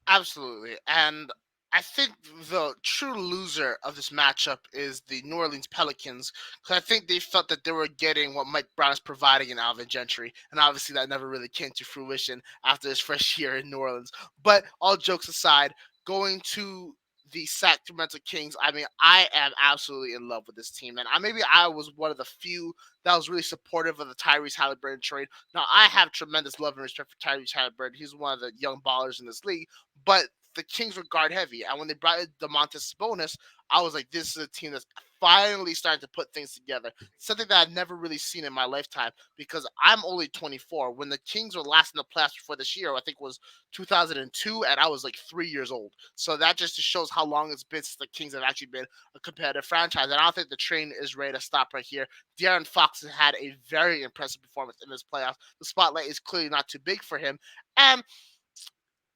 S1: Absolutely. And I think the true loser of this matchup is the New Orleans Pelicans, because I think they felt that they were getting what Mike Brown is providing in Alvin Gentry. And obviously, that never really came to fruition after his first year in New Orleans. But all jokes aside, going to the Sacramento Kings, I mean, I am absolutely in love with this team. And maybe I was one of the few that was really supportive of the Tyrese Halliburton trade. Now, I have tremendous love and respect for Tyrese Halliburton. He's one of the young ballers in this league. But the Kings were guard heavy, and when they brought in Domantas Sabonis, I was like, this is a team that's finally starting to put things together. Something that I've never really seen in my lifetime because I'm only 24. When the Kings were last in the playoffs before this year, I think was 2002, and I was like 3 years old. So that just shows how long it's been since the Kings have actually been a competitive franchise. And I don't think the train is ready to stop right here. De'Aaron Fox has had a very impressive performance in this playoffs. The spotlight is clearly not too big for him. And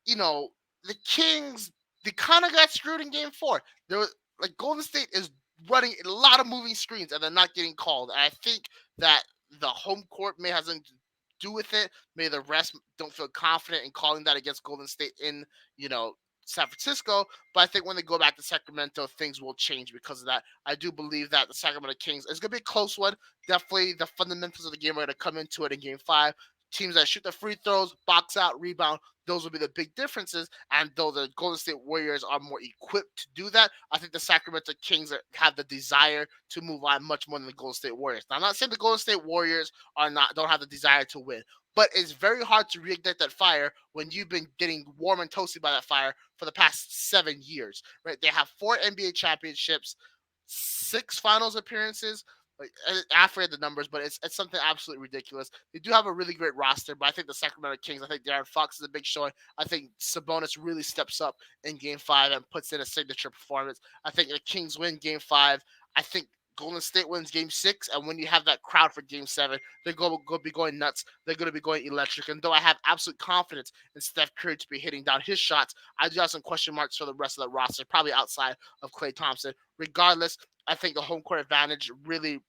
S1: you know, the Kings, they kind of got screwed in game four. There was like Golden State is running a lot of moving screens and they're not getting called. And I think that the home court may have something to do with it. Maybe the rest don't feel confident in calling that against Golden State in, you know, San Francisco. But I think when they go back to Sacramento, things will change because of that. I do believe that the Sacramento Kings is going to be a close one. Definitely the fundamentals of the game are going to come into it in game five. Teams that shoot the free throws, box out, rebound, those will be the big differences. And though the Golden State Warriors are more equipped to do that, I think the Sacramento Kings have the desire to move on much more than the Golden State Warriors. Now, I'm not saying the Golden State Warriors don't have the desire to win, but it's very hard to reignite that fire when you've been getting warm and toasted by that fire for the past 7 years. Right? They have 4 NBA championships, 6 finals appearances. Like, I forget the numbers, but it's something absolutely ridiculous. They do have a really great roster, but I think the Sacramento Kings, I think De'Aaron Fox is a big showing. I think Sabonis really steps up in Game 5 and puts in a signature performance. I think the Kings win Game 5. I think Golden State wins Game 6, and when you have that crowd for Game 7, they're going to be going nuts. They're going to be going electric. And though I have absolute confidence in Steph Curry to be hitting down his shots, I do have some question marks for the rest of the roster, probably outside of Klay Thompson. Regardless, I think the home court advantage really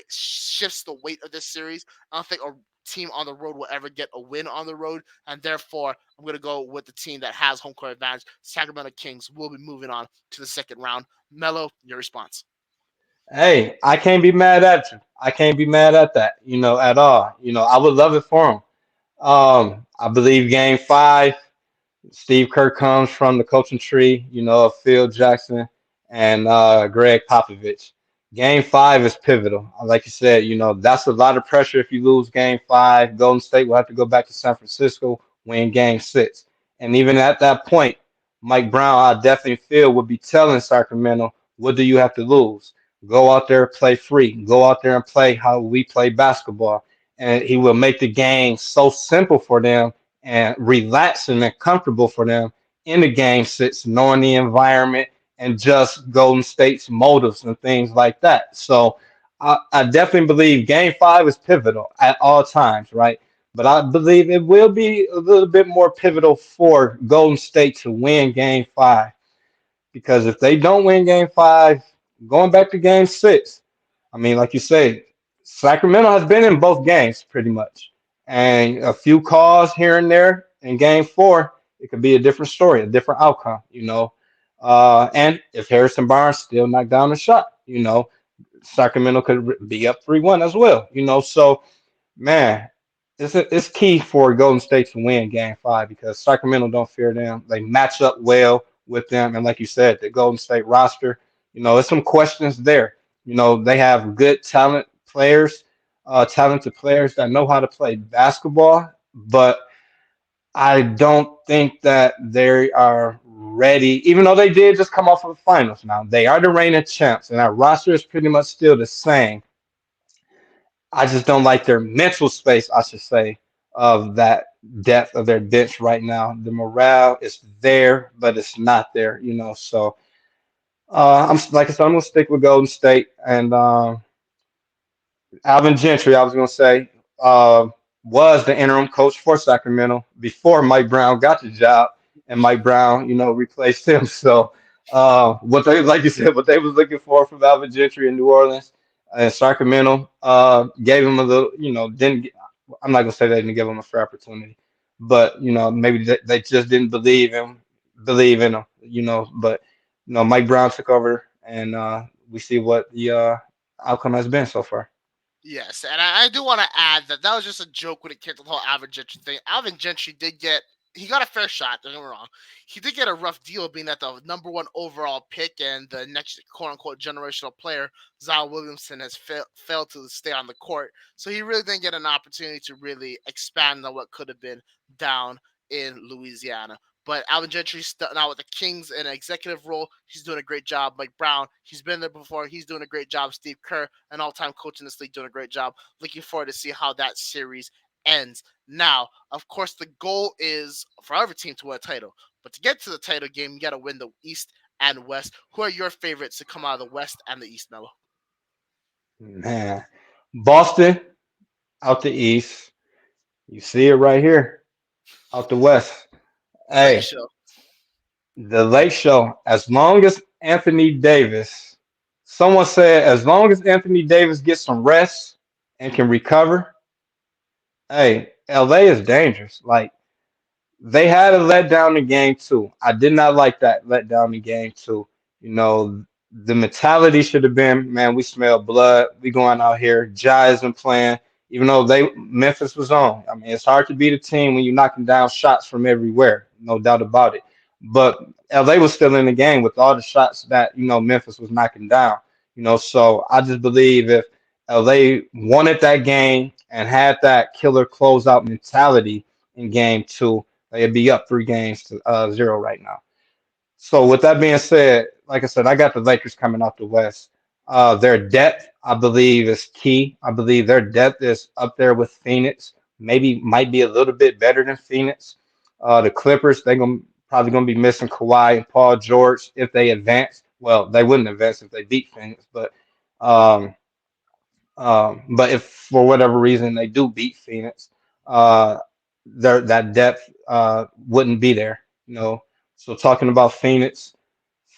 S1: shifts the weight of this series. I don't think a team on the road will ever get a win on the road, and therefore I'm going to go with the team that has home court advantage. Sacramento Kings will be moving on to the second round. Melo, your response?
S2: Hey, I can't be mad at you. I can't be mad at that, at all. I would love it for him. I believe game five. Steve Kerr comes from the coaching tree, of Phil Jackson and Greg Popovich. Game five is pivotal. Like you said, that's a lot of pressure if you lose game five. Golden State will have to go back to San Francisco, win game six. And even at that point, Mike Brown, I definitely feel, would be telling Sacramento, what do you have to lose? Go out there, play free. Go out there and play how we play basketball. And he will make the game so simple for them and relaxing and comfortable for them in the game six, knowing the environment and just Golden State's motives and things like that. So I definitely believe game five is pivotal at all times, right? But I believe it will be a little bit more pivotal for Golden State to win game five. Because if they don't win game five, going back to game six, I mean, like you say, Sacramento has been in both games pretty much. And a few calls here and there in game four, it could be a different story, a different outcome. And if Harrison Barnes still knocked down a shot, Sacramento could be up 3-1 as well. So, man, it's key for Golden State to win game five because Sacramento don't fear them. They match up well with them. And like you said, the Golden State roster, there's some questions there. They have good talented players that know how to play basketball, but I don't think that they are ready, even though they did just come off of the finals now. They are the reigning champs, and our roster is pretty much still the same. I just don't like their mental space, I should say, of that depth of their bench right now. The morale is there, but it's not there. So I'm like I said, I'm gonna stick with Golden State and Alvin Gentry. I was gonna say uh, was the interim coach for Sacramento before Mike Brown got the job, and Mike Brown, replaced him. So what they, like you said, what they was looking for from Alvin Gentry in New Orleans and Sacramento gave him a little, didn't. I'm not gonna say they didn't give him a fair opportunity, but maybe they just didn't believe in him. But Mike Brown took over, and we see what the outcome has been so far.
S1: Yes, and I do want to add that that was just a joke when it came to the whole Alvin Gentry thing. Alvin Gentry he got a fair shot, don't get me wrong. He did get a rough deal being that the number one overall pick and the next quote unquote generational player, Zion Williamson, has failed to stay on the court. So he really didn't get an opportunity to really expand on what could have been down in Louisiana. But Alvin Gentry's now with the Kings in an executive role. He's doing a great job. Mike Brown, he's been there before. He's doing a great job. Steve Kerr, an all-time coach in this league, doing a great job. Looking forward to see how that series ends. Now, of course, the goal is for every team to win a title. But to get to the title game, you got to win the East and West. Who are your favorites to come out of the West and the East, Melo?
S2: Man, Boston out the East. You see it right here out the West.
S1: The Lake
S2: Hey,
S1: Show.
S2: the late show. As long as Anthony Davis, someone said, as long as Anthony Davis gets some rest and can recover, hey, LA is dangerous. Like they had a letdown in game two. I did not like that letdown in game two. You know, the mentality should have been, man, we smell blood. We going out here. Ja isn't playing, even though they Memphis was on. I mean, it's hard to beat a team when you're knocking down shots from everywhere, no doubt about it. But LA was still in the game with all the shots that, Memphis was knocking down. So I just believe if LA wanted that game and had that killer closeout mentality in game two, they'd be up 3 games to 0 right now. So with that being said, like I said, I got the Lakers coming out the West. Their depth, I believe, is key. I believe their depth is up there with Phoenix. Maybe might be a little bit better than Phoenix. The Clippers, they're probably gonna be missing Kawhi and Paul George if they advance. Well, they wouldn't advance if they beat Phoenix, um, but if for whatever reason they do beat Phoenix, uh, that depth wouldn't be there. You know. So talking about Phoenix,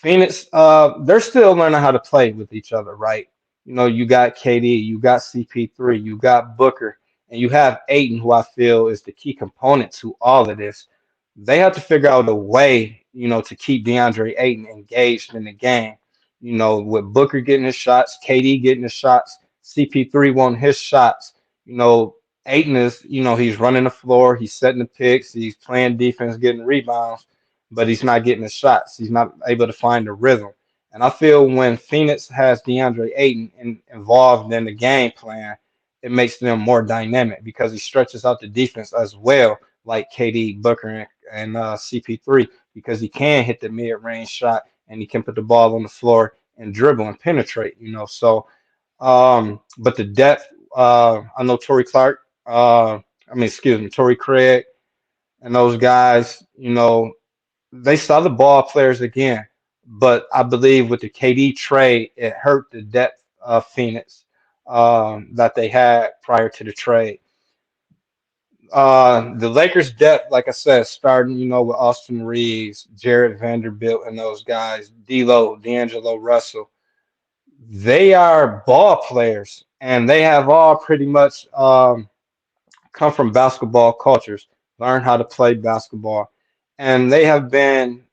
S2: they're still learning how to play with each other, right? You got KD, you got CP3, you got Booker, and you have Aiton, who I feel is the key component to all of this. They have to figure out a way, to keep DeAndre Ayton engaged in the game. With Booker getting his shots, KD getting his shots, CP3 wanting his shots. You know, Aiton is, he's running the floor, he's setting the picks, he's playing defense, getting rebounds, but he's not getting the shots. He's not able to find the rhythm. And I feel when Phoenix has DeAndre Ayton involved in the game plan, it makes them more dynamic because he stretches out the defense as well, like KD, Booker, and CP3, because he can hit the mid-range shot and he can put the ball on the floor and dribble and penetrate. But the depth, I know Torrey Clark, excuse me, Torrey Craig, and those guys, they saw the ball players again, but I believe with the KD trade, it hurt the depth of Phoenix that they had prior to the trade. The Lakers' depth, like I said, starting with Austin Reeves, Jared Vanderbilt, and those guys, D'Lo, D'Angelo Russell, they are ball players, and they have all pretty much come from basketball cultures, learn how to play basketball, and they have been,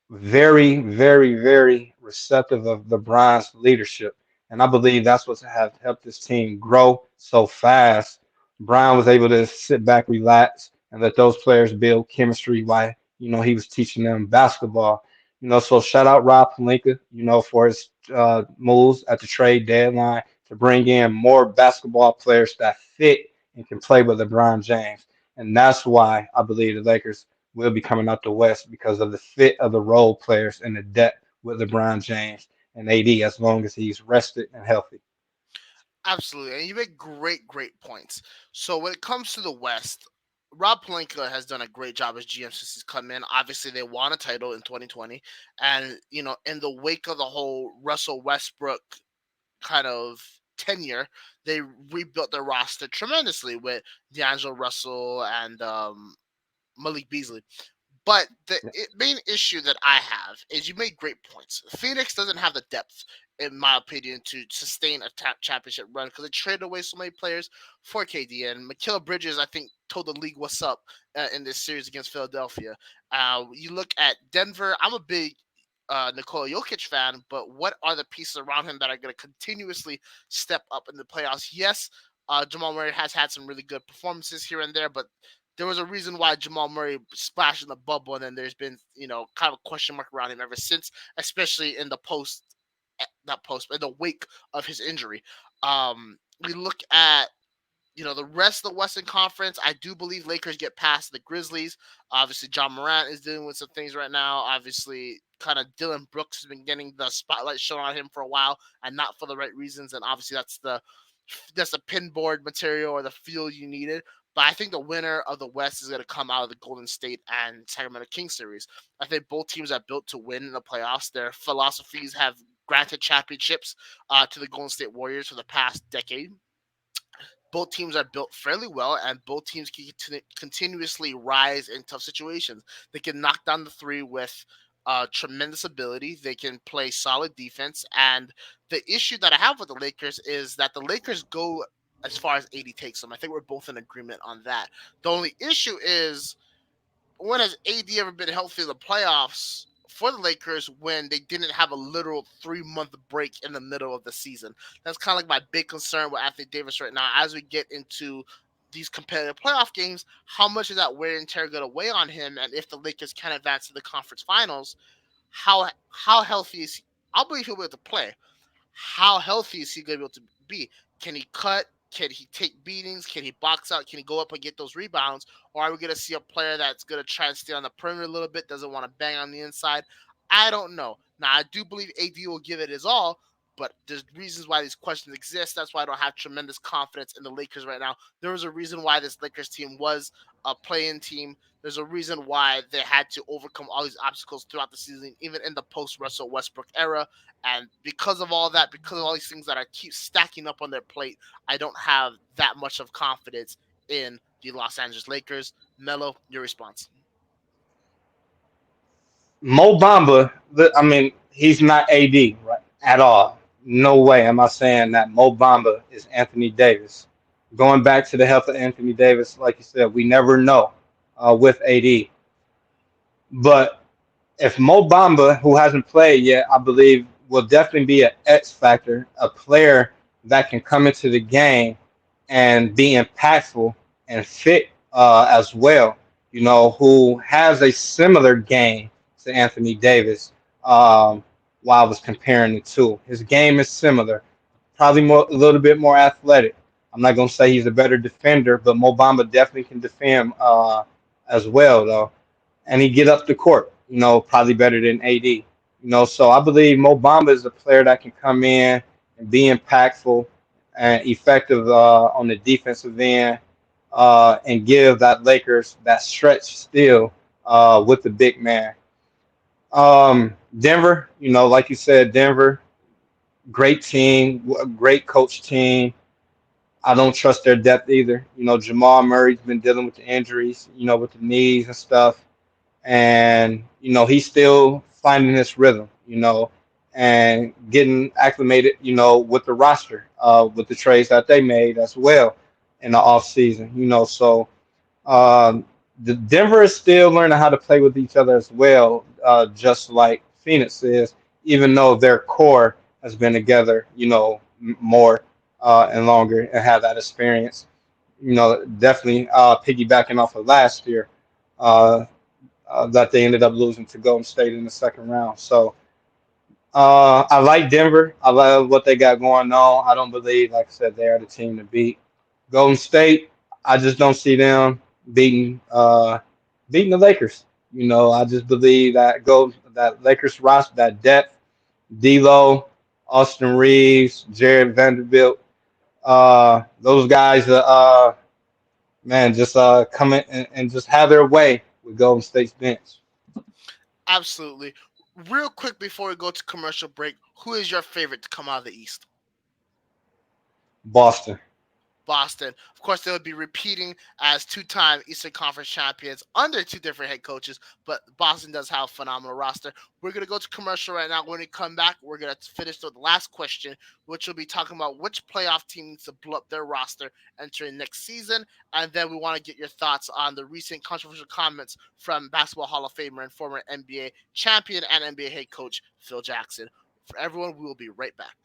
S2: very, very, very receptive of LeBron's leadership. And I believe that's what have helped this team grow so fast. Brown was able to sit back, relax, and let those players build chemistry while, he was teaching them basketball. So shout out Rob Pelinka, for his moves at the trade deadline to bring in more basketball players that fit and can play with LeBron James. And that's why I believe the Lakers will be coming out the West because of the fit of the role players and the depth with LeBron James and AD as long as he's rested and healthy.
S1: Absolutely, and you make great points. So when it comes to the West, Rob Pelinka has done a great job as GM since he's come in. Obviously, they won a title in 2020, and in the wake of the whole Russell Westbrook kind of tenure, they rebuilt their roster tremendously with D'Angelo Russell and Malik Beasley. But the main issue that I have is you made great points. Phoenix doesn't have the depth, in my opinion, to sustain a championship run because they traded away so many players for KD. And Mikal Bridges, I think, told the league what's up in this series against Philadelphia. You look at Denver. I'm a big Nikola Jokic fan, but what are the pieces around him that are going to continuously step up in the playoffs? Yes, Jamal Murray has had some really good performances here and there, but there was a reason why Jamal Murray splashed in the bubble, and then there's been, kind of a question mark around him ever since, especially in the not post, but in the wake of his injury. We look at The rest of the Western Conference, I do believe Lakers get past the Grizzlies. Obviously, John Morant is dealing with some things right now. Obviously, kind of Dylan Brooks has been getting the spotlight shown on him for a while, and not for the right reasons. And obviously, that's the pinboard material or the feel you needed. But I think the winner of the West is going to come out of the Golden State and Sacramento Kings series. I think both teams are built to win in the playoffs. Their philosophies have granted championships to the Golden State Warriors for the past decade. Both teams are built fairly well, and both teams can continuously rise in tough situations. They can knock down the three with tremendous ability. They can play solid defense. And the issue that I have with the Lakers is that the Lakers go as far as 80 takes them. I think we're both in agreement on that. The only issue is, when has AD ever been healthy in the playoffs for the Lakers when they didn't have a literal 3-month break in the middle of the season? That's kind of like my big concern with Anthony Davis right now. As we get into these competitive playoff games, how much is that wear and tear going to weigh on him? And if the Lakers can advance to the conference finals, how healthy is he? I believe he'll be able to play. How healthy is he going to be able to be? Can he cut? Can he take beatings? Can he box out? Can he go up and get those rebounds? Or are we going to see a player that's going to try and stay on the perimeter a little bit, doesn't want to bang on the inside? I don't know. Now, I do believe AD will give it his all, but there's reasons why these questions exist. That's why I don't have tremendous confidence in the Lakers right now. There was a reason why this Lakers team was a play-in team. There's a reason why they had to overcome all these obstacles throughout the season, even in the post-Russell Westbrook era. And because of all that, because of all these things that I keep stacking up on their plate, I don't have that much of confidence in the Los Angeles Lakers. Melo, your response.
S2: Mo Bamba, he's not AD, right, at all. No way am I saying that Mo Bamba is Anthony Davis. Going back to the health of Anthony Davis, like you said, we never know with AD. But if Mo Bamba, who hasn't played yet, I believe will definitely be an X factor, a player that can come into the game and be impactful and fit as well, who has a similar game to Anthony Davis while I was comparing the two. His game is similar, probably a little bit more athletic. I'm not going to say he's a better defender, but Mo Bamba definitely can defend as well, though. And he get up the court, probably better than AD. So I believe Mo Bamba is a player that can come in and be impactful and effective on the defensive end and give that Lakers that stretch still with the big man. Denver, like you said, Denver, great team, great coach team. I don't trust their depth either. Jamal Murray's been dealing with the injuries, with the knees and stuff. And, he's still finding his rhythm, and getting acclimated, with the roster, with the trades that they made as well in the offseason, So the Denver is still learning how to play with each other as well, just like Phoenix is, even though their core has been together, more and longer and have that experience. Definitely piggybacking off of last year. That they ended up losing to Golden State in the second round. So I like Denver. I love what they got going on. I don't believe, like I said, they are the team to beat. Golden State, I just don't see them beating the Lakers. I just believe that Lakers roster, that depth, D'Lo, Austin Reeves, Jared Vanderbilt, those guys, just come in and just have their way with Golden State's bench.
S1: Absolutely. Real quick before we go to commercial break, who is your favorite to come out of the East?
S2: Boston.
S1: Of course, they would be repeating as two-time Eastern Conference champions under two different head coaches, but Boston does have a phenomenal roster. We're going to go to commercial right now. When we come back, we're going to finish with the last question, which will be talking about which playoff team needs to blow up their roster entering next season, and then we want to get your thoughts on the recent controversial comments from Basketball Hall of Famer and former NBA champion and NBA head coach Phil Jackson. For everyone, we will be right back.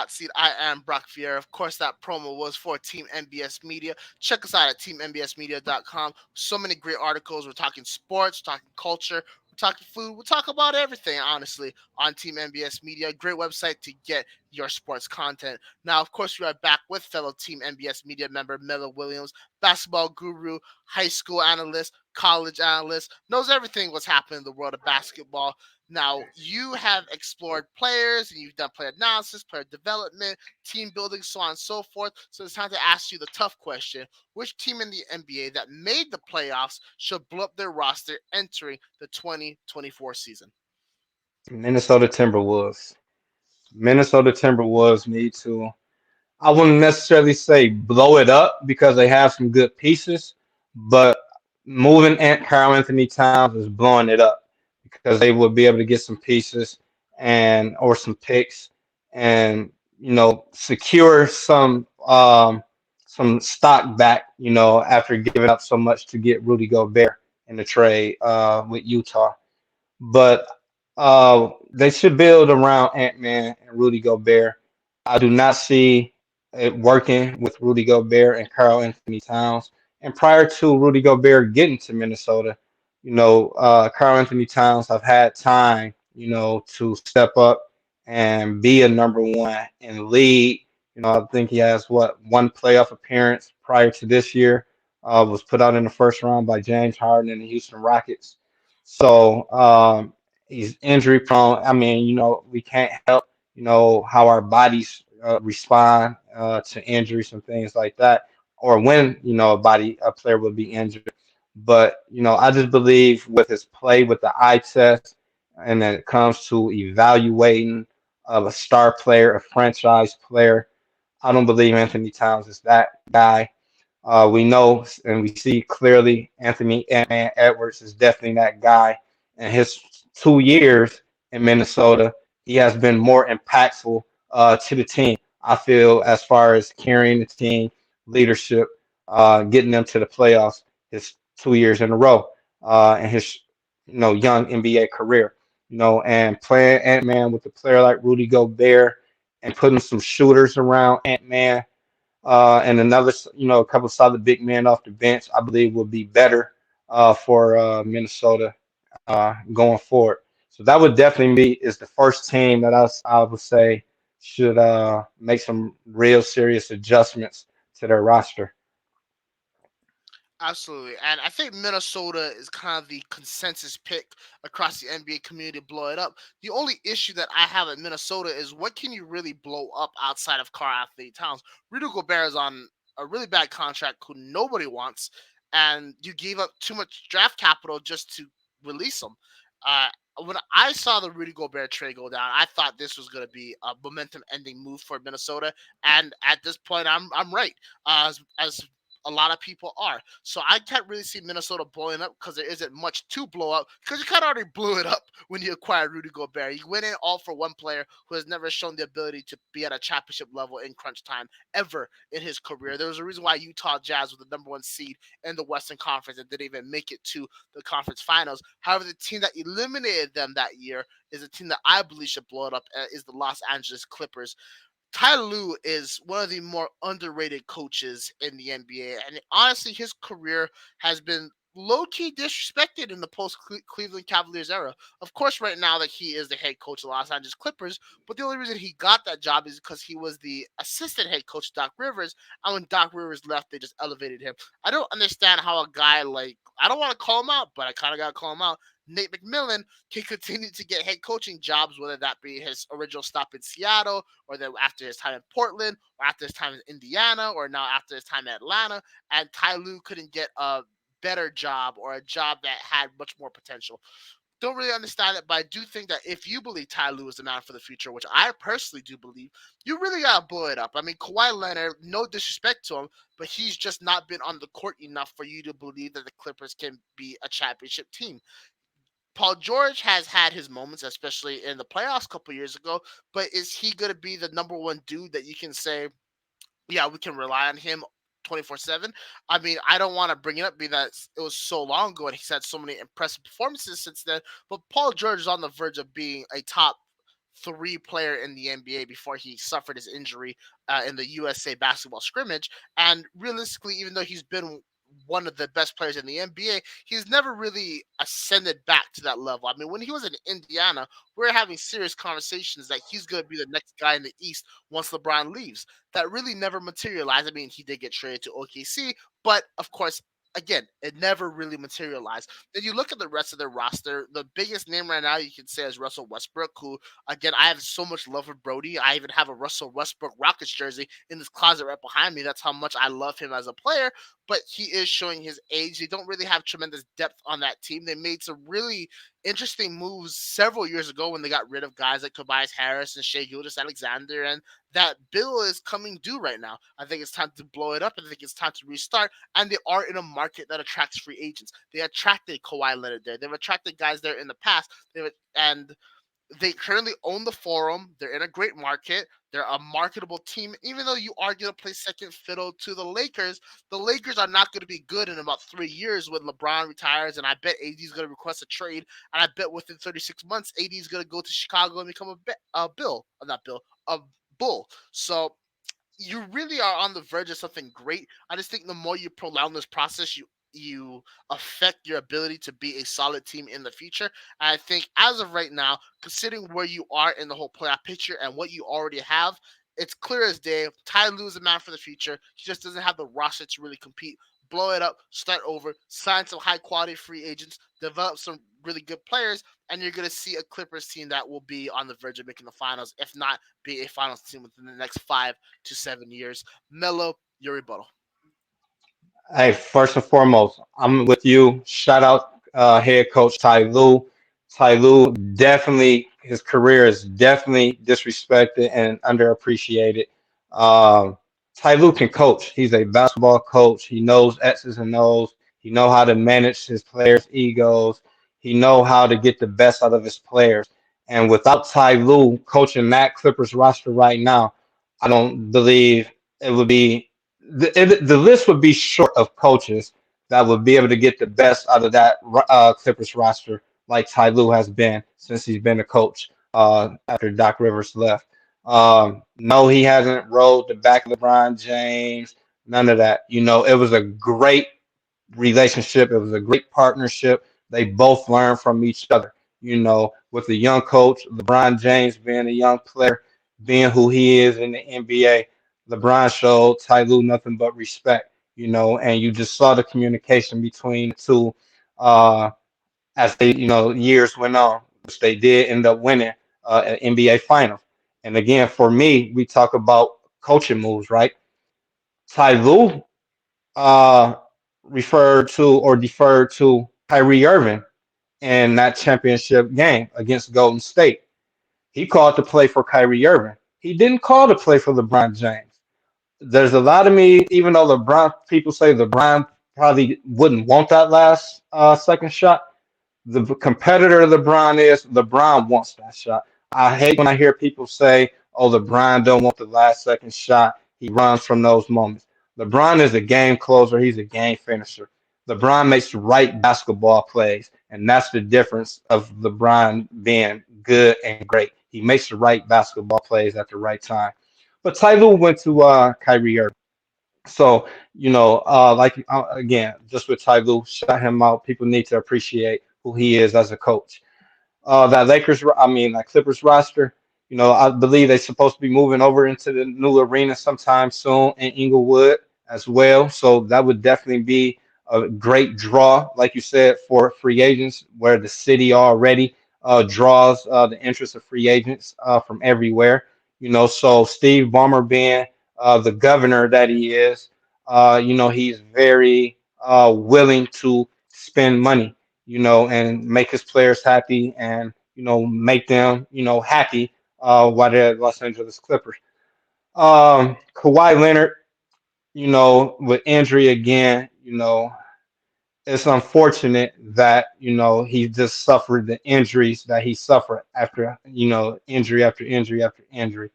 S1: hot seat. I am Brock Vierra. Of course, that promo was for Team NBS Media. Check us out at teamnbsmedia.com. So many great articles. We're talking sports, we're talking culture, we're talking food. We'll talk about everything, honestly, on Team NBS Media. Great website to get your sports content. Now, of course, we are back with fellow Team NBS Media member Melo Williams, basketball guru, high school analyst, college analyst, knows everything what's happening in the world of basketball. Now, you have explored players and you've done player analysis, player development, team building, so on and so forth. So it's time to ask you the tough question. Which team in the NBA that made the playoffs should blow up their roster entering the 2024 season?
S2: Minnesota Timberwolves. Minnesota Timberwolves need to. I wouldn't necessarily say blow it up because they have some good pieces, but moving Carl Anthony Towns is blowing it up because they will be able to get some pieces and or some picks and secure some stock back, after giving up so much to get Rudy Gobert in the trade with Utah. But they should build around Ant-Man and Rudy Gobert. I do not see it working with Rudy Gobert and Carl Anthony Towns. And prior to Rudy Gobert getting to Minnesota, Carl Anthony Towns have had time, to step up and be a number one and lead. I think he has one playoff appearance prior to this year. Was put out in the first round by James Harden and the Houston Rockets. So he's injury prone. I mean, we can't help, how our bodies respond to injuries and things like that, or when, a player will be injured. But, I just believe with his play with the eye test, and then it comes to evaluating of a star player, a franchise player, I don't believe Anthony Towns is that guy. We know and we see clearly Anthony Ant-Man Edwards is definitely that guy. And his 2 years in Minnesota, he has been more impactful to the team. I feel as far as carrying the team, leadership, getting them to the playoffs. His 2 years in a row, in his young NBA career. And playing Ant-Man with a player like Rudy Gobert and putting some shooters around Ant-Man and another, a couple solid big men off the bench, I believe will be better for Minnesota going forward. So that would definitely be is the first team that I would say should make some real serious adjustments to their roster.
S1: Absolutely. And I think Minnesota is kind of the consensus pick across the NBA community to blow it up. The only issue that I have at Minnesota is what can you really blow up outside of Karl Anthony Towns? Rudy Gobert is on a really bad contract who nobody wants, and you gave up too much draft capital just to release him. Uh, when I saw the Rudy Gobert trade go down, I thought this was going to be a momentum-ending move for Minnesota, and at this point, I'm right. As a lot of people are. So I can't really see Minnesota blowing up because there isn't much to blow up because you kind of already blew it up when you acquired Rudy Gobert. You went in all for one player who has never shown the ability to be at a championship level in crunch time ever in his career. There was a reason why Utah Jazz was the number one seed in the Western Conference and didn't even make it to the conference finals. However, the team that eliminated them that year is a team that I believe should blow it up, is the Los Angeles Clippers. Ty Lue is one of the more underrated coaches in the NBA, and honestly, his career has been low key disrespected in the post Cleveland Cavaliers era. Of course, right now that he is the head coach of the Los Angeles Clippers, but the only reason he got that job is because he was the assistant head coach Doc Rivers, and when Doc Rivers left, they just elevated him. I don't understand how a guy like I don't want to call him out, but I kind of got to call him out. Nate McMillan can continue to get head coaching jobs, whether that be his original stop in Seattle, or then after his time in Portland, or after his time in Indiana, or now after his time in Atlanta. And Ty Lue couldn't get a better job or a job that had much more potential. Don't really understand it, but I do think that if you believe Ty Lue is the man for the future, which I personally do believe, you really gotta blow it up. I mean, Kawhi Leonard, no disrespect to him, but he's just not been on the court enough for you to believe that the Clippers can be a championship team. Paul George has had his moments, especially in the playoffs a couple years ago. But is he going to be the number one dude that you can say, yeah, we can rely on him 24/7? I mean, I don't want to bring it up because it was so long ago and he's had so many impressive performances since then. But Paul George is on the verge of being a top 3 player in the NBA before he suffered his injury in the USA basketball scrimmage. And realistically, even though he's been one of the best players in the NBA, he's never really ascended back to that level. I mean, when he was in Indiana, we were having serious conversations that he's going to be the next guy in the East once LeBron leaves. That really never materialized. I mean, he did get traded to OKC, but of course, again, it never really materialized. Then you look at the rest of the roster. The biggest name right now you can say is Russell Westbrook, who, again, I have so much love for Brody. I even have a Russell Westbrook Rockets jersey in this closet right behind me. That's how much I love him as a player. But he is showing his age. They don't really have tremendous depth on that team. They made some really interesting moves several years ago when they got rid of guys like Tobias Harris and Shea Gilgeous-Alexander, and that bill is coming due right now. I think it's time to blow it up. I think it's time to restart, and they are in a market that attracts free agents. They attracted Kawhi Leonard there. They've attracted guys there in the past. And they currently own the Forum. They're in a great market. They're a marketable team. Even though you are going to play second fiddle to the Lakers are not going to be good in about 3 years when LeBron retires. And I bet AD is going to request a trade. And I bet within 36 months, AD is going to go to Chicago and become a bull. So you really are on the verge of something great. I just think the more you prolong this process, you affect your ability to be a solid team in the future. And I think as of right now, considering where you are in the whole playoff picture and what you already have, it's clear as day. Ty Lue is a man for the future. He just doesn't have the roster to really compete. Blow it up, start over, sign some high quality free agents, develop some really good players, and you're going to see a Clippers team that will be on the verge of making the finals, if not be a finals team within the next 5 to 7 years. Melo, your rebuttal.
S2: Hey, first and foremost, I'm with you. Shout out head coach Ty Lue. Ty Lue definitely his career is definitely disrespected and underappreciated. Um, Ty Lue can coach. He's a basketball coach. He knows X's and O's. He know how to manage his players' egos. He know how to get the best out of his players. And without Ty Lue coaching that Clippers roster right now, I don't believe it would be the list would be short of coaches that would be able to get the best out of that Clippers roster, like Ty Lue has been since he's been a coach after Doc Rivers left. No, he hasn't rolled the back of LeBron James, none of that. It was a great relationship. It was a great partnership. They both learned from each other. With the young coach, LeBron James being a young player, being who he is in the NBA, LeBron showed Ty Lue nothing but respect. And you just saw the communication between the two as years went on, which they did end up winning an NBA Finals. And again, for me, we talk about coaching moves, right? Ty Lue uh, referred to or deferred to Kyrie Irving in that championship game against Golden State. He called to play for Kyrie Irving. He didn't call to play for LeBron James. There's a lot of me, even though LeBron, people say LeBron probably wouldn't want that last second shot. The competitor LeBron is, LeBron wants that shot. I hate when I hear people say, "Oh, LeBron don't want the last second shot. He runs from those moments." LeBron is a game closer. He's a game finisher. LeBron makes the right basketball plays, and that's the difference of LeBron being good and great. He makes the right basketball plays at the right time. But Ty Lue went to Kyrie Irving. So, again, just with Ty Lue, shout him out. People need to appreciate who he is as a coach. That Clippers roster, I believe they're supposed to be moving over into the new arena sometime soon in Inglewood as well. So that would definitely be a great draw, like you said, for free agents, where the city already draws the interest of free agents from everywhere. So Steve Ballmer being the governor that he is, he's very willing to spend money, and make his players happy and, make them, happy while they're at Los Angeles Clippers. Kawhi Leonard, with injury again, it's unfortunate that he just suffered the injuries that he suffered after injury after injury after injury.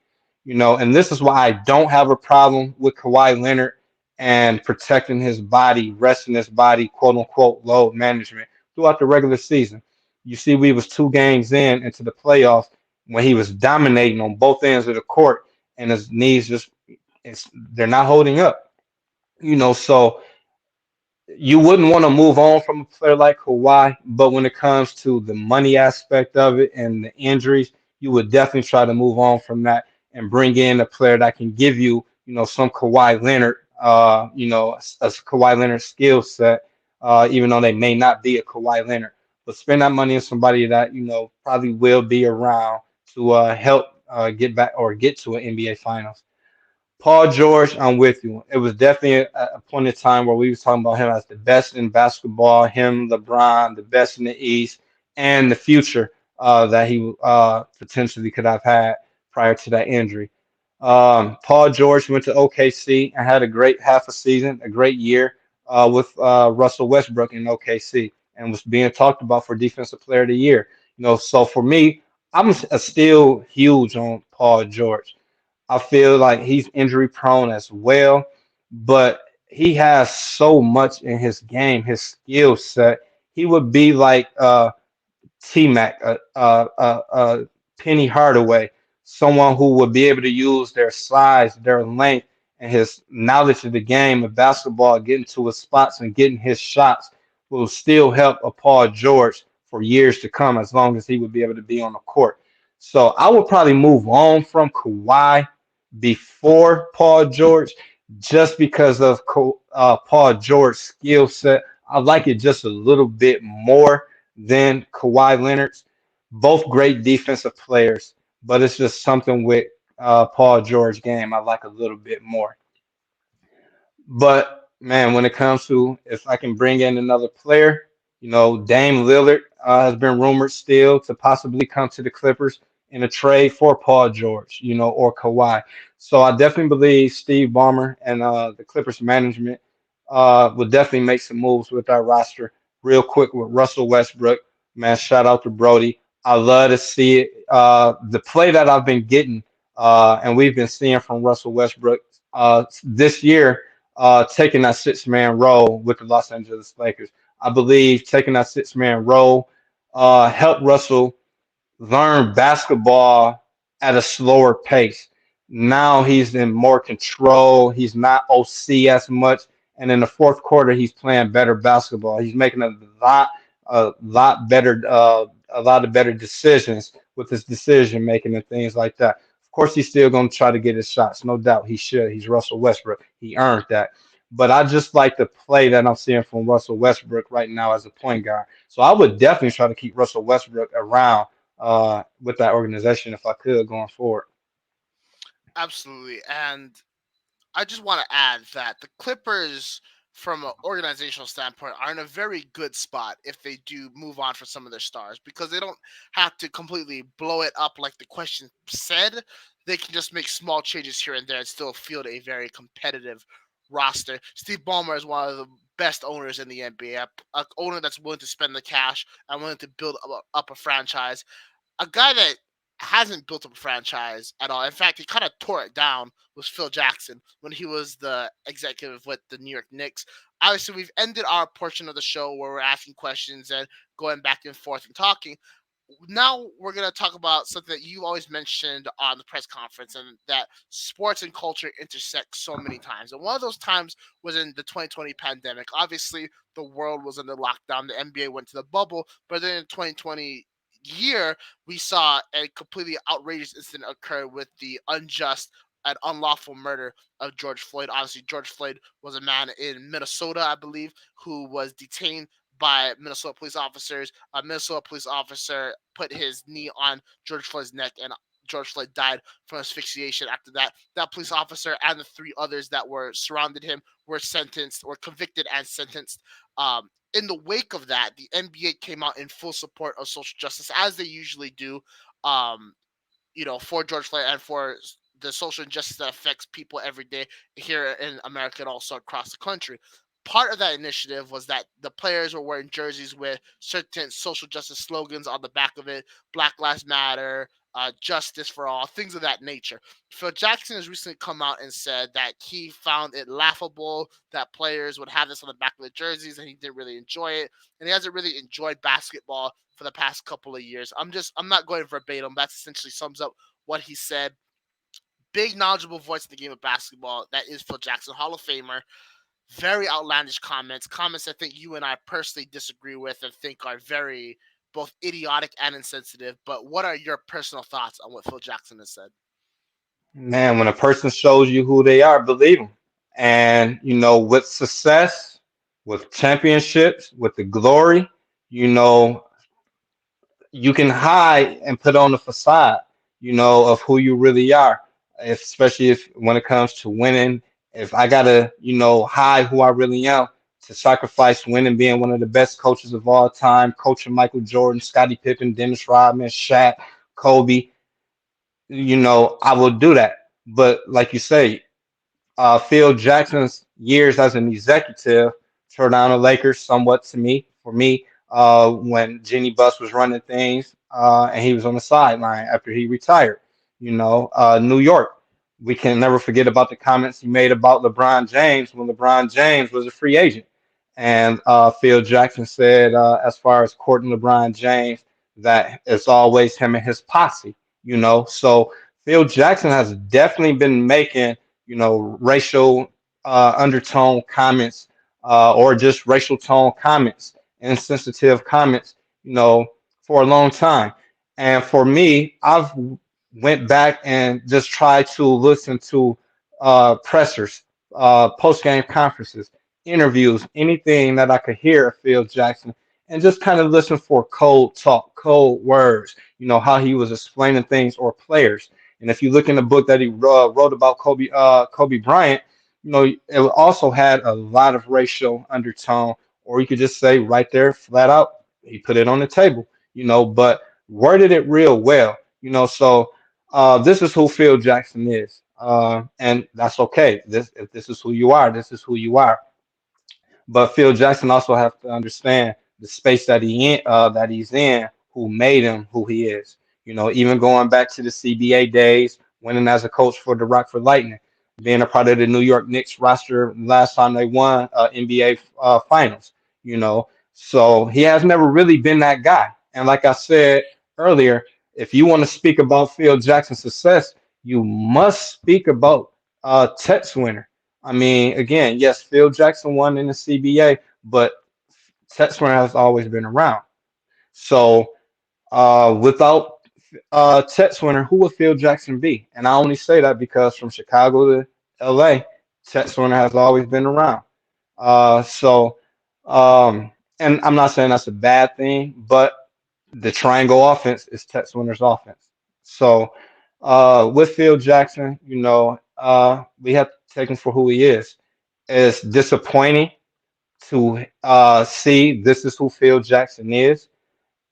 S2: And this is why I don't have a problem with Kawhi Leonard and protecting his body, resting his body, quote unquote, load management throughout the regular season. You see, we was 2 games into the playoffs, when he was dominating on both ends of the court, and his knees just they're not holding up. So you wouldn't want to move on from a player like Kawhi, but when it comes to the money aspect of it and the injuries, you would definitely try to move on from that and bring in a player that can give you, some Kawhi Leonard, a Kawhi Leonard skill set, even though they may not be a Kawhi Leonard. But spend that money on somebody that, probably will be around to help get back or get to an NBA Finals. Paul George, I'm with you. It was definitely a point in time where we was talking about him as the best in basketball, him, LeBron, the best in the East, and the future that he potentially could have had prior to that injury. Paul George went to OKC and had a great half a season, a great year with Russell Westbrook in OKC, and was being talked about for Defensive Player of the Year. So for me, still huge on Paul George. I feel like he's injury prone as well, but he has so much in his game, his skill set. He would be like T Mac, Penny Hardaway, someone who would be able to use their size, their length, and his knowledge of the game of basketball, getting to his spots and getting his shots will still help a Paul George for years to come, as long as he would be able to be on the court. So I would probably move on from Kawhi before Paul George, just because of Paul George's skill set. I like it just a little bit more than Kawhi Leonard's. Both great defensive players, but it's just something with Paul George game I like a little bit more. But man, when it comes to if I can bring in another player, Dame Lillard has been rumored still to possibly come to the Clippers in a trade for Paul George, or Kawhi. So I definitely believe Steve Ballmer and the Clippers management will definitely make some moves with our roster real quick with Russell Westbrook. Man, shout out to Brody. I love to see it. The play that I've been getting and we've been seeing from Russell Westbrook this year, taking that six-man role with the Los Angeles Lakers. I believe taking that six-man role helped Russell learn basketball at a slower pace. Now he's in more control. He's not OC as much. And in the fourth quarter, he's playing better basketball. He's making a lot of better decisions with his decision making and things like that. Of course, he's still going to try to get his shots, no doubt. He should. He's Russell Westbrook. He earned that. But I just like the play that I'm seeing from Russell Westbrook right now as a point guard. So I would definitely try to keep Russell Westbrook around with that organization if I could going forward.
S1: Absolutely. And I just want to add that the Clippers, from an organizational standpoint, are in a very good spot if they do move on for some of their stars, because they don't have to completely blow it up like the question said. They can just make small changes here and there and still field a very competitive roster. Steve Ballmer is one of the best owners in the NBA, a owner that's willing to spend the cash and willing to build up a franchise, a guy that hasn't built up a franchise at all. In fact, he kind of tore it down was Phil Jackson when he was the executive with the New York Knicks. Obviously, we've ended our portion of the show where we're asking questions and going back and forth and talking. Now we're going to talk about something that you always mentioned on the press conference, and that sports and culture intersect so many times. And one of those times was in the 2020 pandemic. Obviously, the world was under lockdown. The NBA went to the bubble, but then in 2020 year, we saw a completely outrageous incident occur with the unjust and unlawful murder of George Floyd. Obviously, George Floyd was a man in Minnesota, I believe, who was detained by Minnesota police officers. A Minnesota police officer put his knee on George Floyd's neck, and George Floyd died from asphyxiation. After that, that police officer and the three others that were surrounded him were convicted and sentenced. In the wake of that, the NBA came out in full support of social justice, as they usually do. Um, for George Floyd and for the social injustice that affects people every day here in America and also across the country. Part of that initiative was that the players were wearing jerseys with certain social justice slogans on the back of it: Black Lives Matter, justice for all, things of that nature. Phil Jackson has recently come out and said that he found it laughable that players would have this on the back of the jerseys, and he didn't really enjoy it, and he hasn't really enjoyed basketball for the past couple of years. I'm not going verbatim. That essentially sums up what he said. Big knowledgeable voice in the game of basketball. That is Phil Jackson, Hall of Famer. Very outlandish comments I think you and I personally disagree with and think are very both idiotic and insensitive. But what are your personal thoughts on what Phil Jackson has said?
S2: Man, when a person shows you who they are, believe them. And with success, with championships, with the glory, you know, you can hide and put on the facade, of who you really are. Especially if when it comes to winning, if I gotta, hide who I really am to sacrifice winning, being one of the best coaches of all time, coaching Michael Jordan, Scottie Pippen, Dennis Rodman, Shaq, Kobe, I will do that. But like you say, Phil Jackson's years as an executive turned down the Lakers somewhat to me. For me, when Jenny Buss was running things, and he was on the sideline after he retired. New York. We can never forget about the comments he made about LeBron James when LeBron James was a free agent. And Phil Jackson said, as far as courting LeBron James, that it's always him and his posse. So Phil Jackson has definitely been making racial undertone comments, or just racial tone comments, insensitive comments, for a long time. And for me, I've went back and just tried to listen to pressers, post game conferences, interviews, anything that I could hear of Phil Jackson, and just kind of listen for cold talk, cold words, how he was explaining things or players. And if you look in the book that he wrote about Kobe Bryant, it also had a lot of racial undertone, or you could just say right there, flat out, he put it on the table, but worded it real well, So this is who Phil Jackson is, and that's okay. If this is who you are, this is who you are. But Phil Jackson also has to understand the space that he's in, who made him who he is. Even going back to the CBA days, winning as a coach for the Rockford Lightning, being a part of the New York Knicks roster last time they won NBA Finals. So he has never really been that guy. And like I said earlier, if you want to speak about Phil Jackson's success, you must speak about Tex Winter. I mean, again, yes, Phil Jackson won in the CBA, but Tex Winter has always been around. So without Tex Winter, who would Phil Jackson be? And I only say that because from Chicago to LA, Tex Winter has always been around. So, and I'm not saying that's a bad thing, but the triangle offense is Tex Winter's offense. So, with Phil Jackson, we have to take him for who he is. It's disappointing to see this is who Phil Jackson is,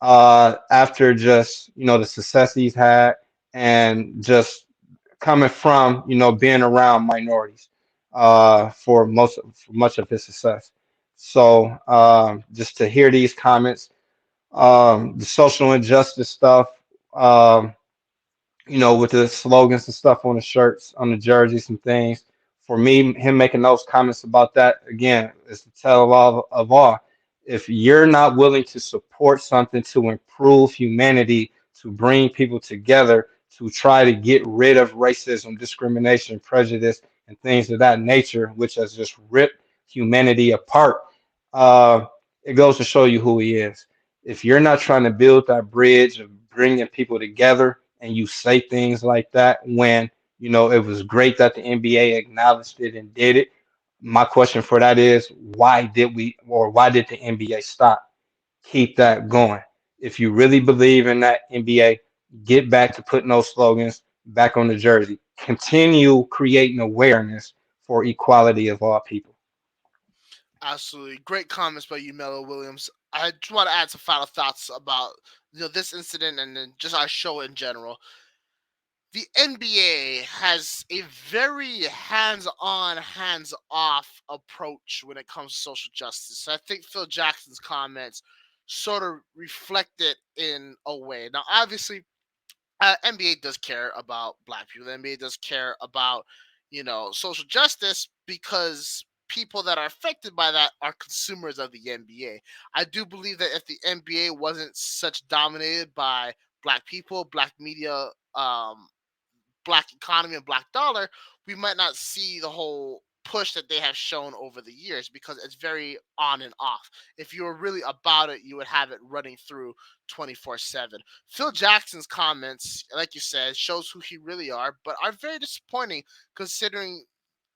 S2: after just the success he's had, and just coming from being around minorities, for much of his success. So just to hear these comments, the social injustice stuff, um, with the slogans and stuff on the shirts, on the jerseys and things. For me, him making those comments about that again is to tell all of all. If you're not willing to support something to improve humanity, to bring people together, to try to get rid of racism, discrimination, prejudice, and things of that nature, which has just ripped humanity apart, uh, it goes to show you who he is. If you're not trying to build that bridge of bringing people together, and you say things like that when it was great that the NBA acknowledged it and did it. My question for that is, why did the NBA stop? Keep that going. If you really believe in that NBA, get back to putting those slogans back on the jersey. Continue creating awareness for equality of all people.
S1: Absolutely great comments by you, Melo Williams. I just want to add some final thoughts about this incident and then just our show in general. The NBA has a very hands-on, hands-off approach when it comes to social justice. So I think Phil Jackson's comments sort of reflect it in a way. Now, obviously, NBA does care about black people. The NBA does care about, social justice because people that are affected by that are consumers of the NBA. I do believe that if the NBA wasn't such dominated by black people, black media, black economy and black dollar, we might not see the whole push that they have shown over the years because it's very on and off. If you were really about it, you would have it running through 24/7. Phil Jackson's comments, like you said, shows who he really are, but are very disappointing considering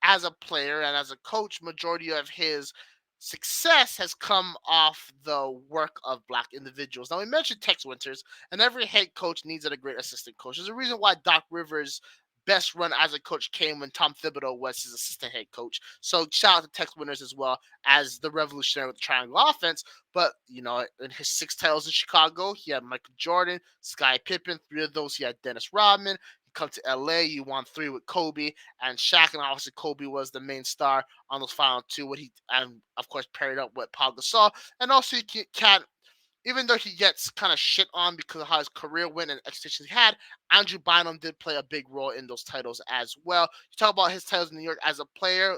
S1: as a player and as a coach, majority of his success has come off the work of black individuals. Now we mentioned Tex Winters, and every head coach needs a great assistant coach. There's a reason why Doc Rivers' best run as a coach came when Tom Thibodeau was his assistant head coach. So shout out to Tex Winters as well as the revolutionary with the triangle offense. But in his 6 titles in Chicago, he had Michael Jordan, Sky Pippen. 3 of those he had Dennis Rodman. You come to LA, you won 3 with Kobe and Shaq, and obviously Kobe was the main star on those final 2. What he and of course paired up with Paul Gasol, and also you can't, even though he gets kind of shit on because of how his career went and expectations he had, Andrew Bynum did play a big role in those titles as well. You talk about his titles in New York as a player.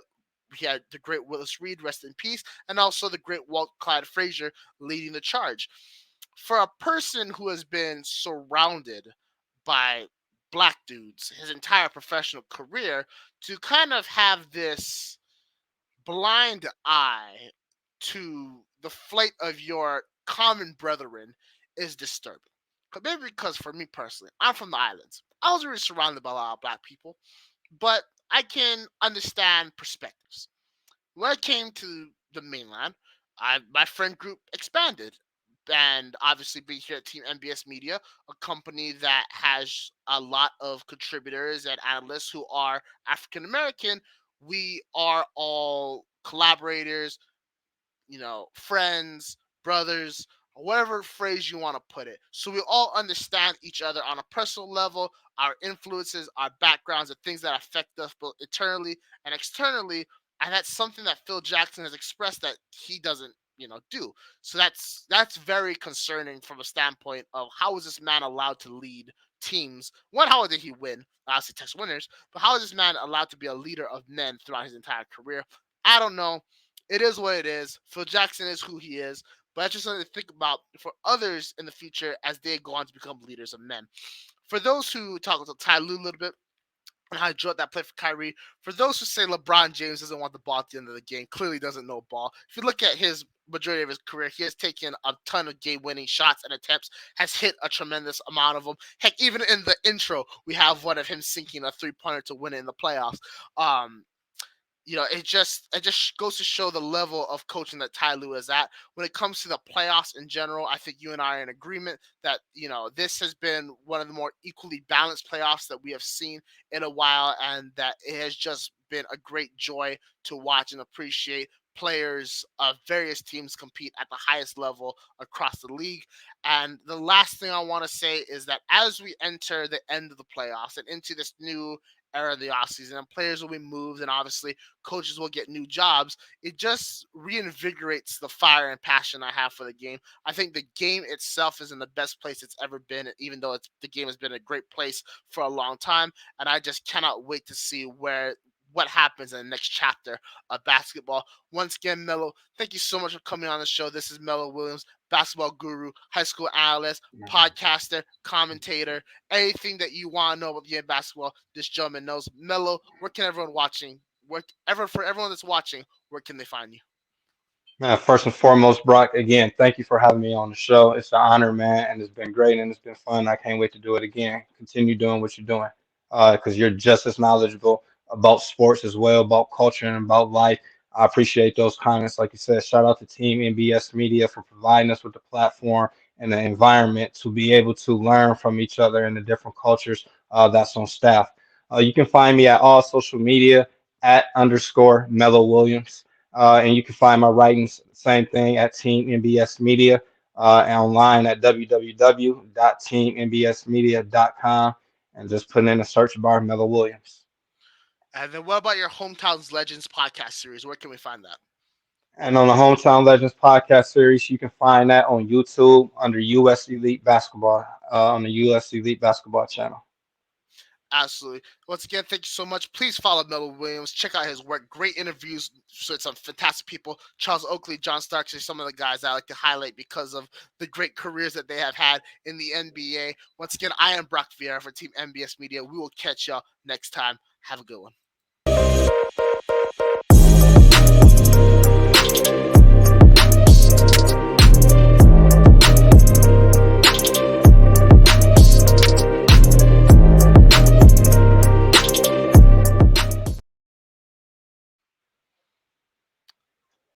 S1: He had the great Willis Reed, rest in peace, and also the great Walt Clyde Frazier leading the charge. For a person who has been surrounded by black dudes his entire professional career, to kind of have this blind eye to the flight of your common brethren is disturbing. Maybe because for me personally, I'm from the islands. I was really surrounded by a lot of black people, but I can understand perspectives. When I came to the mainland, my friend group expanded. And obviously, being here at Team NBS Media, a company that has a lot of contributors and analysts who are African American, we are all collaborators, friends, brothers, whatever phrase you want to put it. So we all understand each other on a personal level, our influences, our backgrounds, the things that affect us both internally and externally. And that's something that Phil Jackson has expressed that he doesn't, do. So that's very concerning from a standpoint of how is this man allowed to lead teams? One, how did he win? Obviously, test winners, but how is this man allowed to be a leader of men throughout his entire career? I don't know. It is what it is. Phil Jackson is who he is, but that's just something to think about for others in the future as they go on to become leaders of men. For those who talk about Ty Lue a little bit and how he enjoyed that play for Kyrie, for those who say LeBron James doesn't want the ball at the end of the game, clearly doesn't know ball. If you look at his majority of his career, he has taken a ton of game-winning shots and attempts, has hit a tremendous amount of them. Heck, even in the intro, we have one of him sinking a three-pointer to win it in the playoffs. It just goes to show the level of coaching that Ty Lue is at. When it comes to the playoffs in general, I think you and I are in agreement that this has been one of the more equally balanced playoffs that we have seen in a while, and that it has just been a great joy to watch and appreciate players of various teams compete at the highest level across the league. And the last thing I want to say is that as we enter the end of the playoffs and into this new era of the offseason, and players will be moved, and obviously coaches will get new jobs, it just reinvigorates the fire and passion I have for the game. I think the game itself is in the best place it's ever been, even though the game has been a great place for a long time. And I just cannot wait to see what happens in the next chapter of basketball. Once again, Melo, thank you so much for coming on the show. This is Melo Williams, basketball guru, high school analyst, podcaster, commentator. Anything that you want to know about the game of basketball, this gentleman knows. Melo, where can everyone watching? For everyone that's watching, where can they find you?
S2: First and foremost, Brock, again, thank you for having me on the show. It's an honor, man, and it's been great and it's been fun. I can't wait to do it again. Continue doing what you're doing because you're just as knowledgeable about sports as well, about culture and about life. I appreciate those comments. Like you said, shout out to Team NBS Media for providing us with the platform and the environment to be able to learn from each other and the different cultures that's on staff. You can find me at all social media at underscore Mellow Williams. And you can find my writings, same thing, at Team NBS Media, and online at www.teamnbsmedia.com, and just put in a search bar Melo Williams.
S1: And then what about your Hometowns Legends podcast series? Where can we find that?
S2: And on the Hometown Legends podcast series, you can find that on YouTube under US Elite Basketball on the US Elite Basketball channel.
S1: Absolutely. Once again, thank you so much. Please follow Melo Williams. Check out his work. Great interviews with some fantastic people. Charles Oakley, John Starks are some of the guys I like to highlight because of the great careers that they have had in the NBA. Once again, I am Brock Vierra for Team NBS Media. We will catch y'all next time. Have a good one.